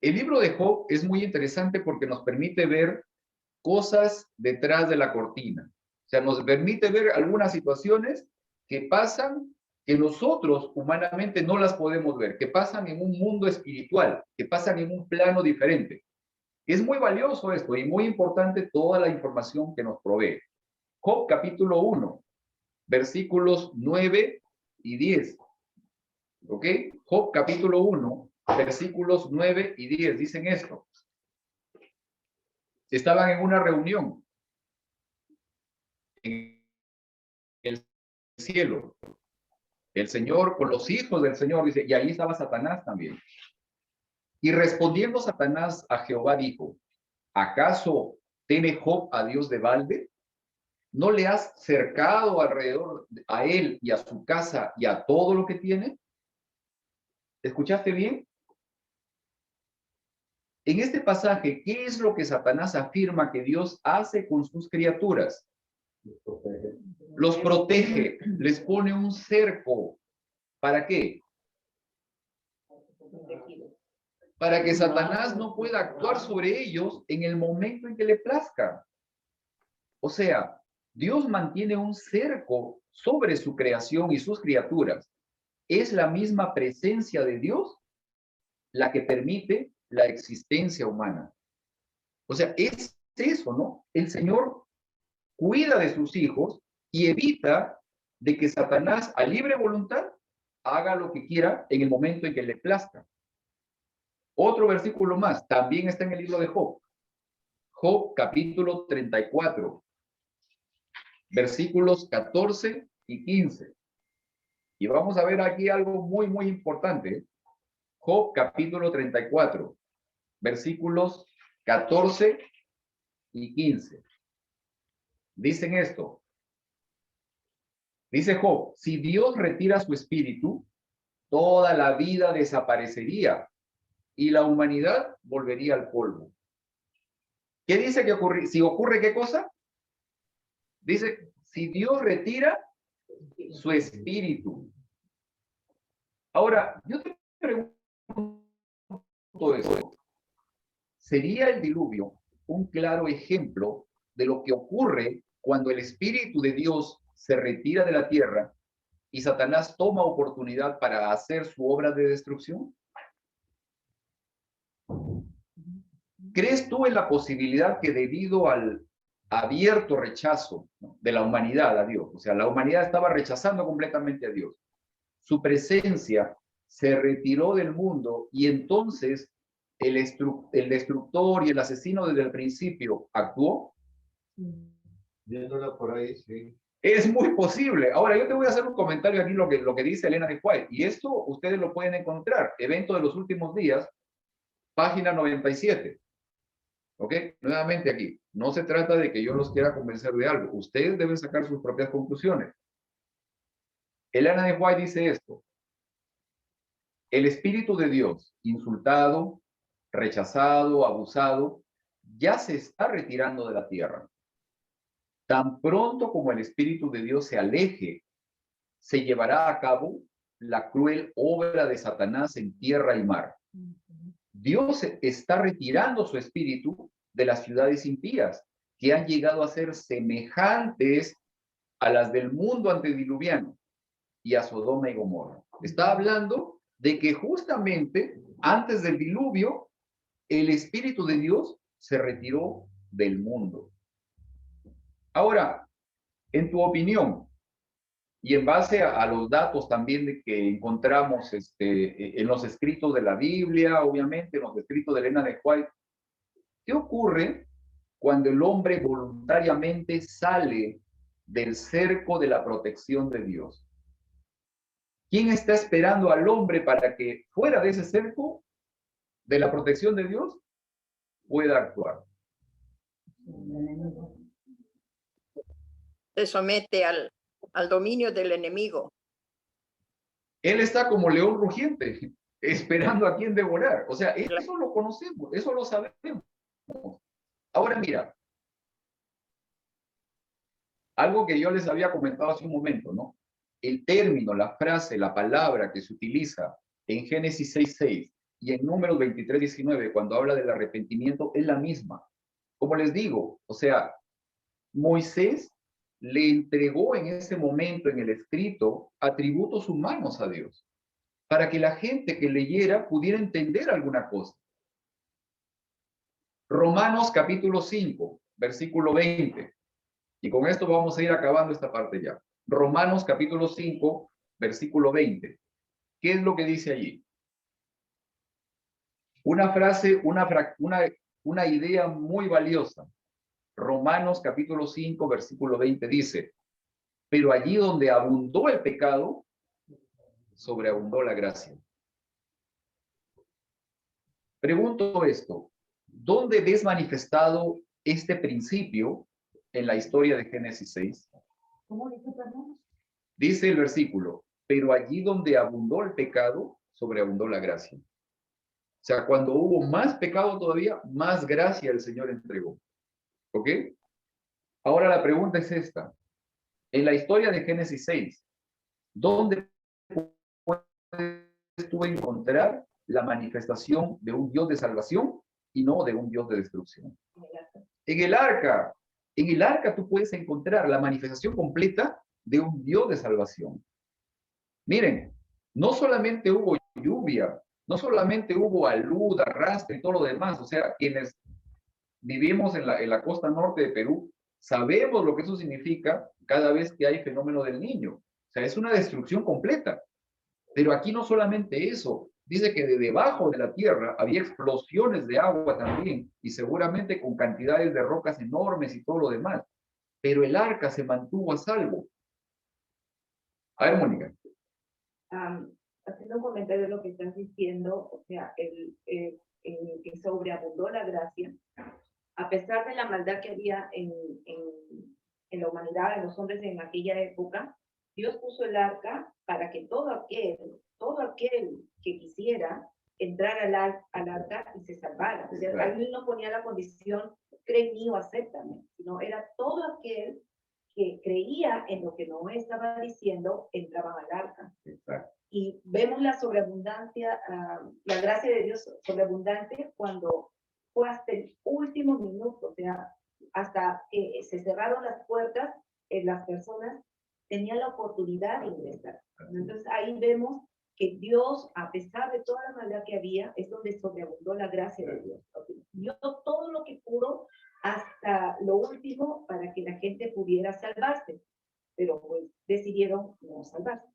el libro de Job es muy interesante porque nos permite ver cosas detrás de la cortina. O sea, nos permite ver algunas situaciones que pasan, que nosotros humanamente no las podemos ver, que pasan en un mundo espiritual, que pasan en un plano diferente. Es muy valioso esto y muy importante toda la información que nos provee. Job capítulo 1, versículos 9 y 10. ¿Ok? Job capítulo 1, versículos 9 y 10 dicen esto. Estaban en una reunión en el cielo. El Señor con los hijos del Señor, dice, y ahí estaba Satanás también. Y respondiendo Satanás a Jehová dijo: ¿acaso teme Job a Dios de balde? ¿No le has cercado alrededor a él y a su casa y a todo lo que tiene? ¿Escuchaste bien? En este pasaje, ¿qué es lo que Satanás afirma que Dios hace con sus criaturas? Los protege, les pone un cerco. ¿Para qué? Para que Satanás no pueda actuar sobre ellos en el momento en que le plazca. O sea, Dios mantiene un cerco sobre su creación y sus criaturas. Es la misma presencia de Dios la que permite la existencia humana. O sea, es eso, ¿no? El Señor cuida de sus hijos y evita de que Satanás, a libre voluntad, haga lo que quiera en el momento en que le plazca. Otro versículo más, también está en el libro de Job. Job capítulo 34, versículos 14 y 15. Y vamos a ver aquí algo muy, muy importante. Job capítulo 34, versículos 14 y 15. Dicen esto. Dice Job: si Dios retira su espíritu, toda la vida desaparecería y la humanidad volvería al polvo. ¿Qué dice que ocurre? Si ocurre, ¿qué cosa? Dice, si Dios retira su espíritu. Ahora, yo te pregunto eso. ¿Sería el diluvio un claro ejemplo de lo que ocurre cuando el Espíritu de Dios se retira de la tierra y Satanás toma oportunidad para hacer su obra de destrucción? ¿Crees tú en la posibilidad que debido al abierto rechazo, ¿no?, de la humanidad a Dios, o sea, la humanidad estaba rechazando completamente a Dios, su presencia se retiró del mundo y entonces el destructor y el asesino desde el principio actuó?
Viéndola por ahí, sí.
Es muy posible. Ahora, yo te voy a hacer un comentario aquí, lo que dice Elena de White, y esto ustedes lo pueden encontrar, Evento de los Últimos Días, página 97. ¿Ok? Nuevamente aquí, no se trata de que yo los quiera convencer de algo, ustedes deben sacar sus propias conclusiones. Elena de White dice esto: el Espíritu de Dios, insultado, rechazado, abusado, ya se está retirando de la tierra. Tan pronto como el Espíritu de Dios se aleje, se llevará a cabo la cruel obra de Satanás en tierra y mar. Dios está retirando su espíritu de las ciudades impías, que han llegado a ser semejantes a las del mundo antediluviano y a Sodoma y Gomorra. Está hablando de que justamente antes del diluvio, el Espíritu de Dios se retiró del mundo. Ahora, en tu opinión, y en base a los datos también de que encontramos en los escritos de la Biblia, obviamente, en los escritos de Elena de White, ¿qué ocurre cuando el hombre voluntariamente sale del cerco de la protección de Dios? ¿Quién está esperando al hombre para que fuera de ese cerco de la protección de Dios pueda actuar?
Se somete al dominio del enemigo.
Él está como león rugiente, esperando a quien devorar. O sea, eso lo conocemos, eso lo sabemos. Ahora mira, algo que yo les había comentado hace un momento, ¿no? El término, la frase, la palabra que se utiliza en Génesis 6:6 y en Números 23:19, cuando habla del arrepentimiento, es la misma. Como les digo, o sea, Moisés le entregó en ese momento en el escrito atributos humanos a Dios, para que la gente que leyera pudiera entender alguna cosa. Romanos capítulo 5, versículo 20. Y con esto vamos a ir acabando esta parte ya. Romanos capítulo 5, versículo 20. ¿Qué es lo que dice allí? Una frase, una idea muy valiosa. Romanos capítulo 5, versículo 20 dice: pero allí donde abundó el pecado, sobreabundó la gracia. Pregunto esto: ¿dónde ves manifestado este principio en la historia de Génesis 6?
¿Cómo dice, perdón?
Dice el versículo: pero allí donde abundó el pecado, sobreabundó la gracia. O sea, cuando hubo más pecado todavía, más gracia el Señor entregó. ¿Ok? Ahora la pregunta es esta: en la historia de Génesis 6, ¿dónde puedes tú encontrar la manifestación de un Dios de salvación y no de un Dios de destrucción? En el arca. En el arca tú puedes encontrar la manifestación completa de un Dios de salvación. Miren, no solamente hubo lluvia, no solamente hubo alud, arrastre y todo lo demás, o sea, quienes vivimos en la costa norte de Perú, sabemos lo que eso significa cada vez que hay fenómeno del Niño. O sea, es una destrucción completa. Pero aquí no solamente eso, dice que de debajo de la tierra había explosiones de agua también, y seguramente con cantidades de rocas enormes y todo lo demás. Pero el arca se mantuvo a salvo. A ver, Mónica.
Haciendo un comentario de lo que estás diciendo, o sea, que sobreabundó la gracia, a pesar de la maldad que había en la humanidad, en los hombres en aquella época, Dios puso el arca para que todo aquel que quisiera entrar al arca y se salvara. O sea, ahí no ponía la condición, cree en mí o acéptame, sino era todo aquel que creía en lo que Noé estaba diciendo, entraban al arca.
Exacto.
Y vemos la sobreabundancia, la gracia de Dios sobreabundante cuando fue hasta el último minuto, o sea, hasta que se cerraron las puertas, las personas tenían la oportunidad de ingresar. Entonces ahí vemos que Dios, a pesar de toda la maldad que había, es donde sobreabundó la gracia de Dios. Dio todo lo que pudo hasta lo último para que la gente pudiera salvarse, pero pues decidieron no salvarse.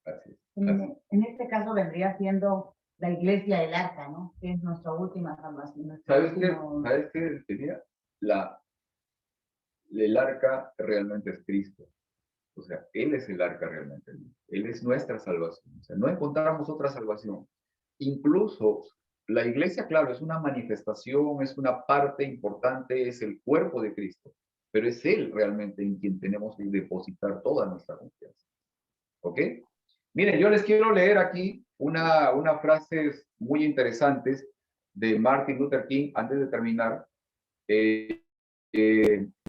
En este caso vendría siendo la iglesia del arca, ¿no? Que es nuestra última salvación.
¿Sabes qué tenía? El arca realmente es Cristo. O sea, Él es el arca realmente. Él es nuestra salvación. O sea, no encontramos otra salvación. Incluso la iglesia, claro, es una manifestación, es una parte importante, es el cuerpo de Cristo. Pero es Él realmente en quien tenemos que depositar toda nuestra confianza. ¿Ok? Miren, yo les quiero leer aquí unas frases muy interesantes de Martin Luther King antes de terminar.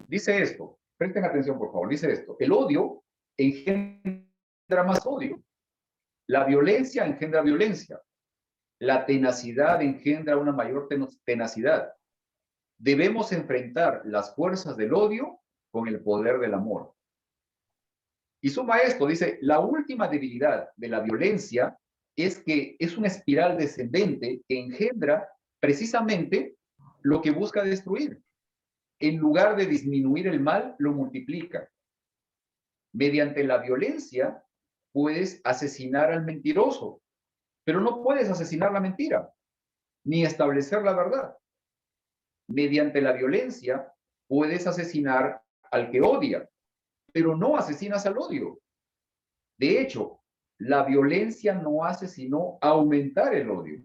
Dice esto, presten atención por favor, dice esto: el odio engendra más odio, la violencia engendra violencia, la tenacidad engendra una mayor tenacidad. Debemos enfrentar las fuerzas del odio con el poder del amor. Y suma esto, dice, la última debilidad de la violencia es que es una espiral descendente que engendra precisamente lo que busca destruir. En lugar de disminuir el mal, lo multiplica. Mediante la violencia puedes asesinar al mentiroso, pero no puedes asesinar la mentira, ni establecer la verdad. Mediante la violencia puedes asesinar al que odia, pero no asesinas al odio. De hecho, la violencia no hace sino aumentar el odio.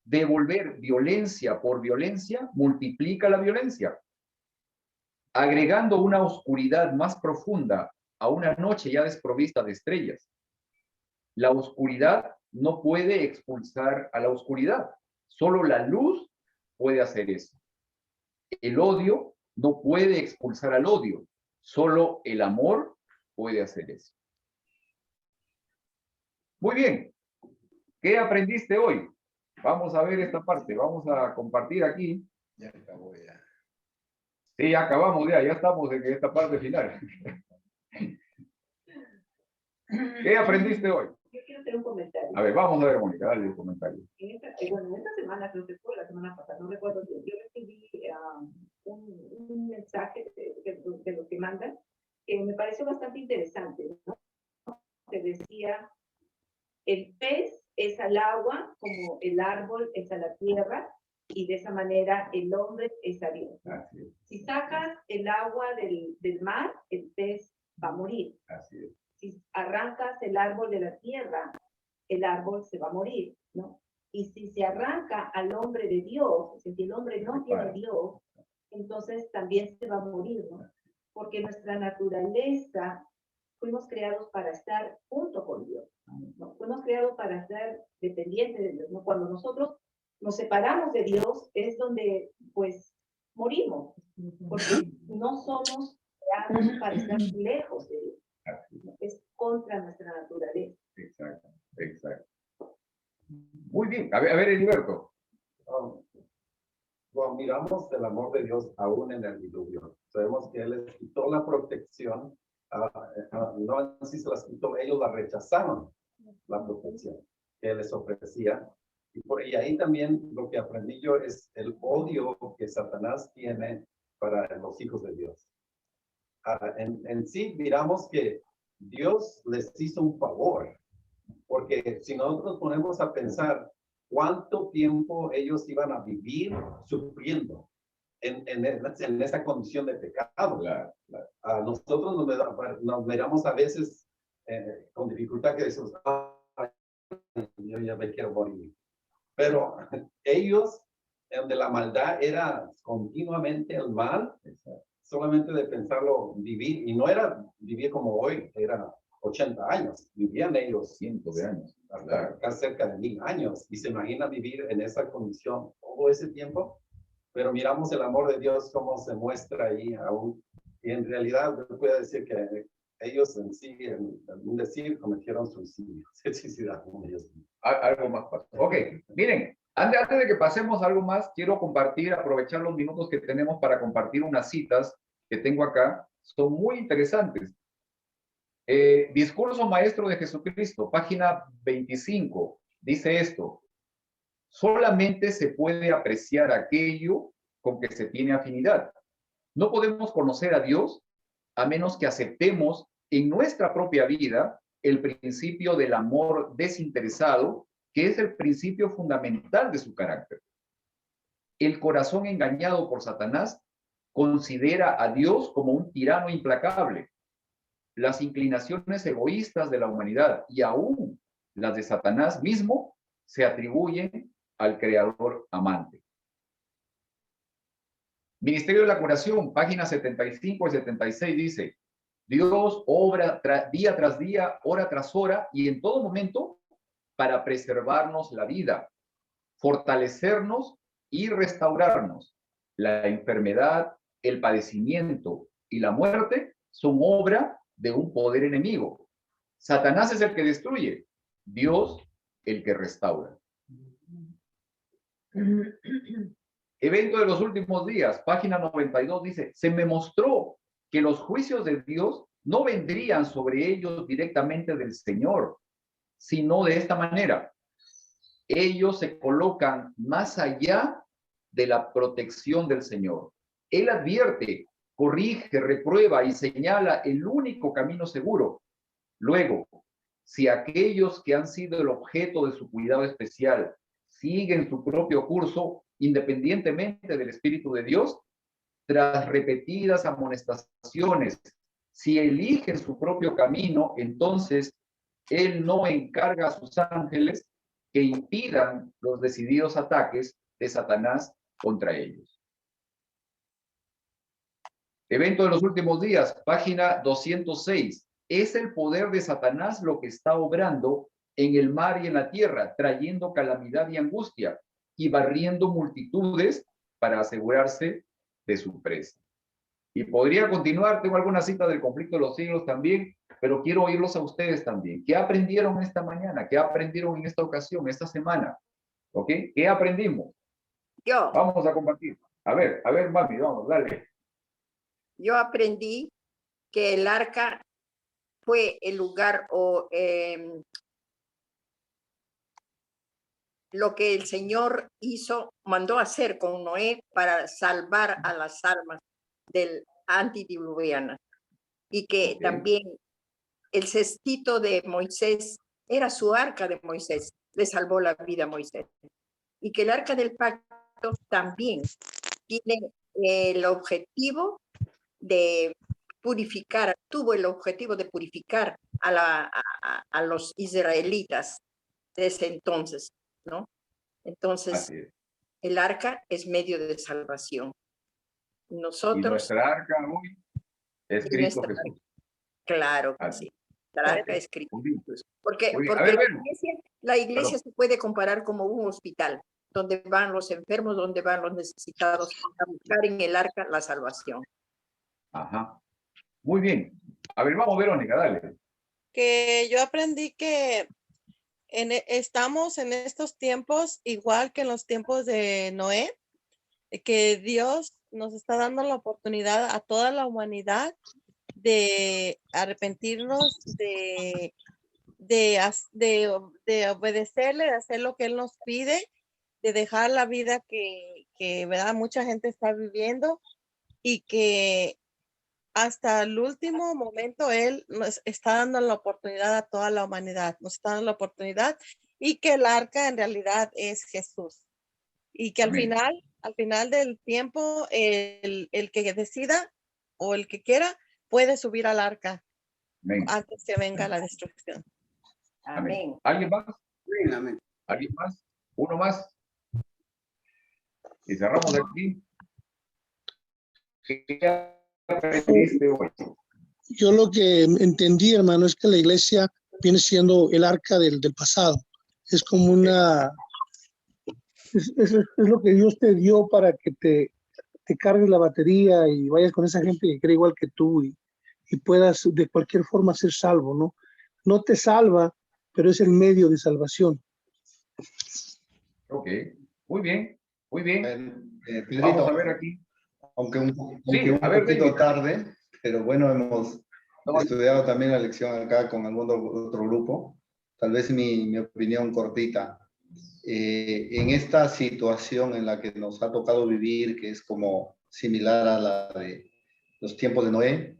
Devolver violencia por violencia multiplica la violencia. Agregando una oscuridad más profunda a una noche ya desprovista de estrellas. La oscuridad no puede expulsar a la oscuridad. Solo la luz puede hacer eso. El odio no puede expulsar al odio. Solo el amor puede hacer eso. Muy bien. ¿Qué aprendiste hoy? Vamos a ver esta parte. Vamos a compartir aquí.
Ya acabó ya.
Sí, ya acabamos ya estamos en esta parte final. ¿Qué aprendiste hoy?
Yo quiero hacer un comentario.
A ver, vamos a ver, Mónica, dale el comentario.
En esta semana, creo que fue la semana pasada, no recuerdo bien, yo recibí un mensaje de los que mandan que me pareció bastante interesante, ¿no? Que decía, el pez es al agua como el árbol es a la tierra, y de esa manera el hombre es a Dios.
Así es.
Si sacas el agua del mar, el pez va a morir.
Así es.
Si arrancas el árbol de la tierra, el árbol se va a morir, ¿no? Y si se arranca al hombre de Dios, si el hombre no tiene Dios, entonces también se va a morir, ¿no? Porque nuestra naturaleza, fuimos creados para estar junto con Dios, ¿no? Fuimos creados para estar dependientes de Dios, ¿no? Cuando nosotros nos separamos de Dios, es donde, pues, morimos, porque no somos creados para estar lejos de Dios. Es contra nuestra naturaleza.
Exacto, exacto. Muy bien. A ver, Heriberto.
Bueno, miramos el amor de Dios aún en el diluvio. Sabemos que Él les quitó la protección. No así se las quitó, ellos la rechazaron, la protección que Él les ofrecía. Y ahí también lo que aprendí yo es el odio que Satanás tiene para los hijos de Dios. En sí, miramos que Dios les hizo un favor, porque si nosotros ponemos a pensar cuánto tiempo ellos iban a vivir sufriendo en esa condición de pecado. Nosotros nos miramos a veces con dificultad que decimos, yo ya me quiero morir. Pero ellos, donde la maldad era continuamente el mal, solamente de pensarlo vivir, y no era vivir como hoy, era 80 años, vivían ellos cientos de años, hasta cerca de 1000 años, y se imagina vivir en esa condición todo ese tiempo, pero miramos el amor de Dios como se muestra ahí aún, y en realidad yo puedo decir que ellos en sí, en un decir, cometieron suicidio, se suicidaron ellos.
Algo más fácil. Ok, miren, Antes de que pasemos a algo más, quiero compartir, aprovechar los minutos que tenemos para compartir unas citas que tengo acá. Son muy interesantes. Discurso Maestro de Jesucristo, página 25, dice esto: solamente se puede apreciar aquello con que se tiene afinidad. No podemos conocer a Dios a menos que aceptemos en nuestra propia vida el principio del amor desinteresado, que es el principio fundamental de su carácter. El corazón engañado por Satanás considera a Dios como un tirano implacable. Las inclinaciones egoístas de la humanidad y aún las de Satanás mismo se atribuyen al Creador amante. Ministerio de la Curación, páginas 75 y 76 dice: Dios obra día tras día, hora tras hora y en todo momento para preservarnos la vida, fortalecernos y restaurarnos. La enfermedad, el padecimiento y la muerte son obra de un poder enemigo. Satanás es el que destruye, Dios el que restaura. Evento de los últimos días, página 92 dice: se me mostró que los juicios de Dios no vendrían sobre ellos directamente del Señor, sino de esta manera. Ellos se colocan más allá de la protección del Señor. Él advierte, corrige, reprueba y señala el único camino seguro. Luego, si aquellos que han sido el objeto de su cuidado especial siguen su propio curso, independientemente del Espíritu de Dios, tras repetidas amonestaciones, si eligen su propio camino, entonces Él no encarga a sus ángeles que impidan los decididos ataques de Satanás contra ellos. Evento de los últimos días, página 206. Es el poder de Satanás lo que está obrando en el mar y en la tierra, trayendo calamidad y angustia y barriendo multitudes para asegurarse de su presa. Y podría continuar, tengo alguna cita del conflicto de los siglos también, pero quiero oírlos a ustedes también. ¿Qué aprendieron esta mañana? ¿Qué aprendieron en esta ocasión, esta semana? ¿Ok? ¿Qué aprendimos?
Yo.
Vamos a compartir. A ver, mami, vamos, dale.
Yo aprendí que el arca fue el lugar o lo que el Señor mandó hacer con Noé para salvar a las almas del antediluviano. Y que también el cestito de Moisés era su arca de Moisés, le salvó la vida a Moisés. Y que el arca del pacto también tiene el objetivo de purificar, tuvo el objetivo de purificar a los israelitas de ese entonces, ¿no? Entonces, el arca es medio de salvación. Nosotros...
Y nuestra arca hoy es Cristo Jesús.
Arca. Claro que sí. La arca es Cristo Jesús. Porque la iglesia se puede comparar como un hospital, donde van los enfermos, donde van los necesitados, a buscar en el arca la salvación.
Ajá. Muy bien. A ver, vamos, Verónica, dale.
Que yo aprendí que estamos en estos tiempos, igual que en los tiempos de Noé, que Dios nos está dando la oportunidad a toda la humanidad de arrepentirnos, de obedecerle, de hacer lo que Él nos pide, de dejar la vida que ¿verdad? Mucha gente está viviendo, y que hasta el último momento Él nos está dando la oportunidad a toda la humanidad, nos está dando la oportunidad, y que el arca en realidad es Jesús. Y que al final del tiempo, el que decida o el que quiera puede subir al arca. Amén. Antes que venga la destrucción.
Amén.
¿Alguien más?
Amén.
¿Alguien más? ¿Uno más? Y cerramos aquí. ¿Qué aprendiste hoy?
Yo lo que entendí, hermano, es que la iglesia viene siendo el arca del pasado. Es como una... Es lo que Dios te dio para que te cargues la batería y vayas con esa gente que cree igual que tú y puedas de cualquier forma ser salvo, ¿no? No te salva, pero es el medio de salvación.
Ok. Muy bien, muy bien.
Pedrito,
Vamos a ver aquí.
Aunque un
a ver,
poquito
David.
tarde, pero bueno, hemos estudiado también la lección acá con algún otro grupo. Tal vez mi opinión cortita. En esta situación en la que nos ha tocado vivir, que es como similar a la de los tiempos de Noé,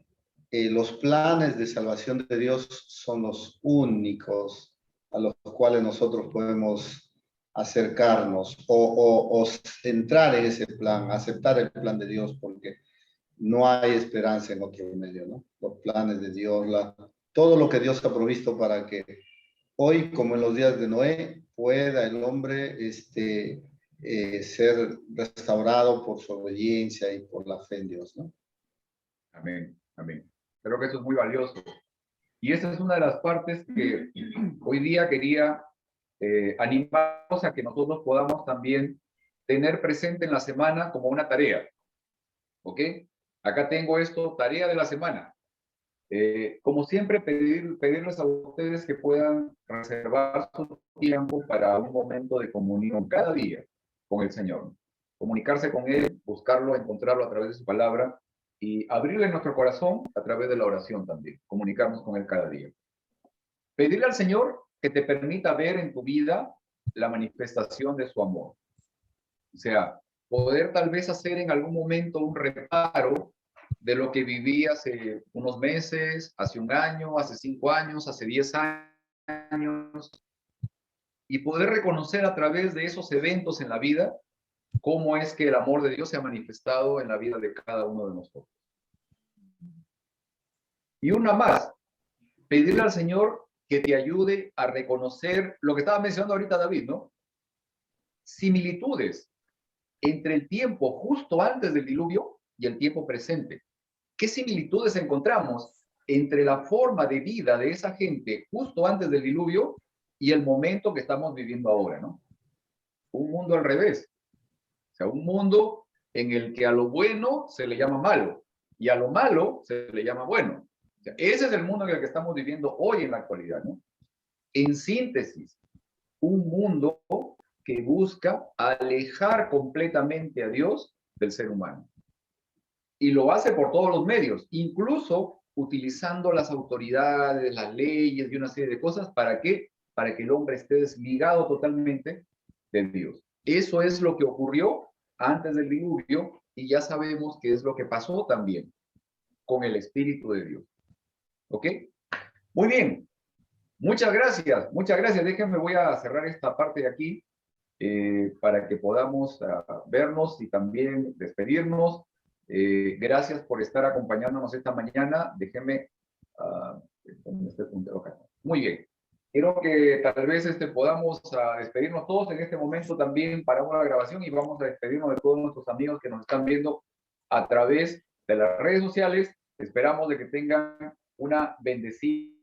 los planes de salvación de Dios son los únicos a los cuales nosotros podemos acercarnos o entrar en ese plan, aceptar el plan de Dios, porque no hay esperanza en otro medio, ¿no? Los planes de Dios, todo lo que Dios ha provisto para que hoy, como en los días de Noé, pueda el hombre ser restaurado por su obediencia y por la fe en Dios, ¿no?
Amén, amén. Creo que eso es muy valioso. Y esa es una de las partes que hoy día quería animarnos a que nosotros podamos también tener presente en la semana como una tarea. ¿Ok? Acá tengo esto, tarea de la semana. Como siempre, pedirles a ustedes que puedan reservar su tiempo para un momento de comunión cada día con el Señor. Comunicarse con Él, buscarlo, encontrarlo a través de su palabra y abrirle nuestro corazón a través de la oración también. Comunicarnos con Él cada día. Pedirle al Señor que te permita ver en tu vida la manifestación de su amor. O sea, poder tal vez hacer en algún momento un reparo de lo que viví hace unos meses, hace un año, hace 5 años, hace 10 años, y poder reconocer a través de esos eventos en la vida cómo es que el amor de Dios se ha manifestado en la vida de cada uno de nosotros. Y una más, pedirle al Señor que te ayude a reconocer lo que estaba mencionando ahorita David, ¿no? Similitudes entre el tiempo justo antes del diluvio y el tiempo presente. ¿Qué similitudes encontramos entre la forma de vida de esa gente justo antes del diluvio y el momento que estamos viviendo ahora, ¿no? Un mundo al revés. O sea, un mundo en el que a lo bueno se le llama malo y a lo malo se le llama bueno. O sea, ese es el mundo en el que estamos viviendo hoy en la actualidad, ¿no? En síntesis, un mundo que busca alejar completamente a Dios del ser humano. Y lo hace por todos los medios, incluso utilizando las autoridades, las leyes y una serie de cosas. ¿Para qué? Para que el hombre esté desligado totalmente de Dios. Eso es lo que ocurrió antes del diluvio y ya sabemos qué es lo que pasó también con el Espíritu de Dios. ¿Ok? Muy bien. Muchas gracias, muchas gracias. Déjenme, voy a cerrar esta parte de aquí para que podamos vernos y también despedirnos. Gracias por estar acompañándonos esta mañana. Déjenme, muy bien. Quiero que tal vez podamos despedirnos todos en este momento también para una grabación y vamos a despedirnos de todos nuestros amigos que nos están viendo a través de las redes sociales. Esperamos de que tengan una bendecida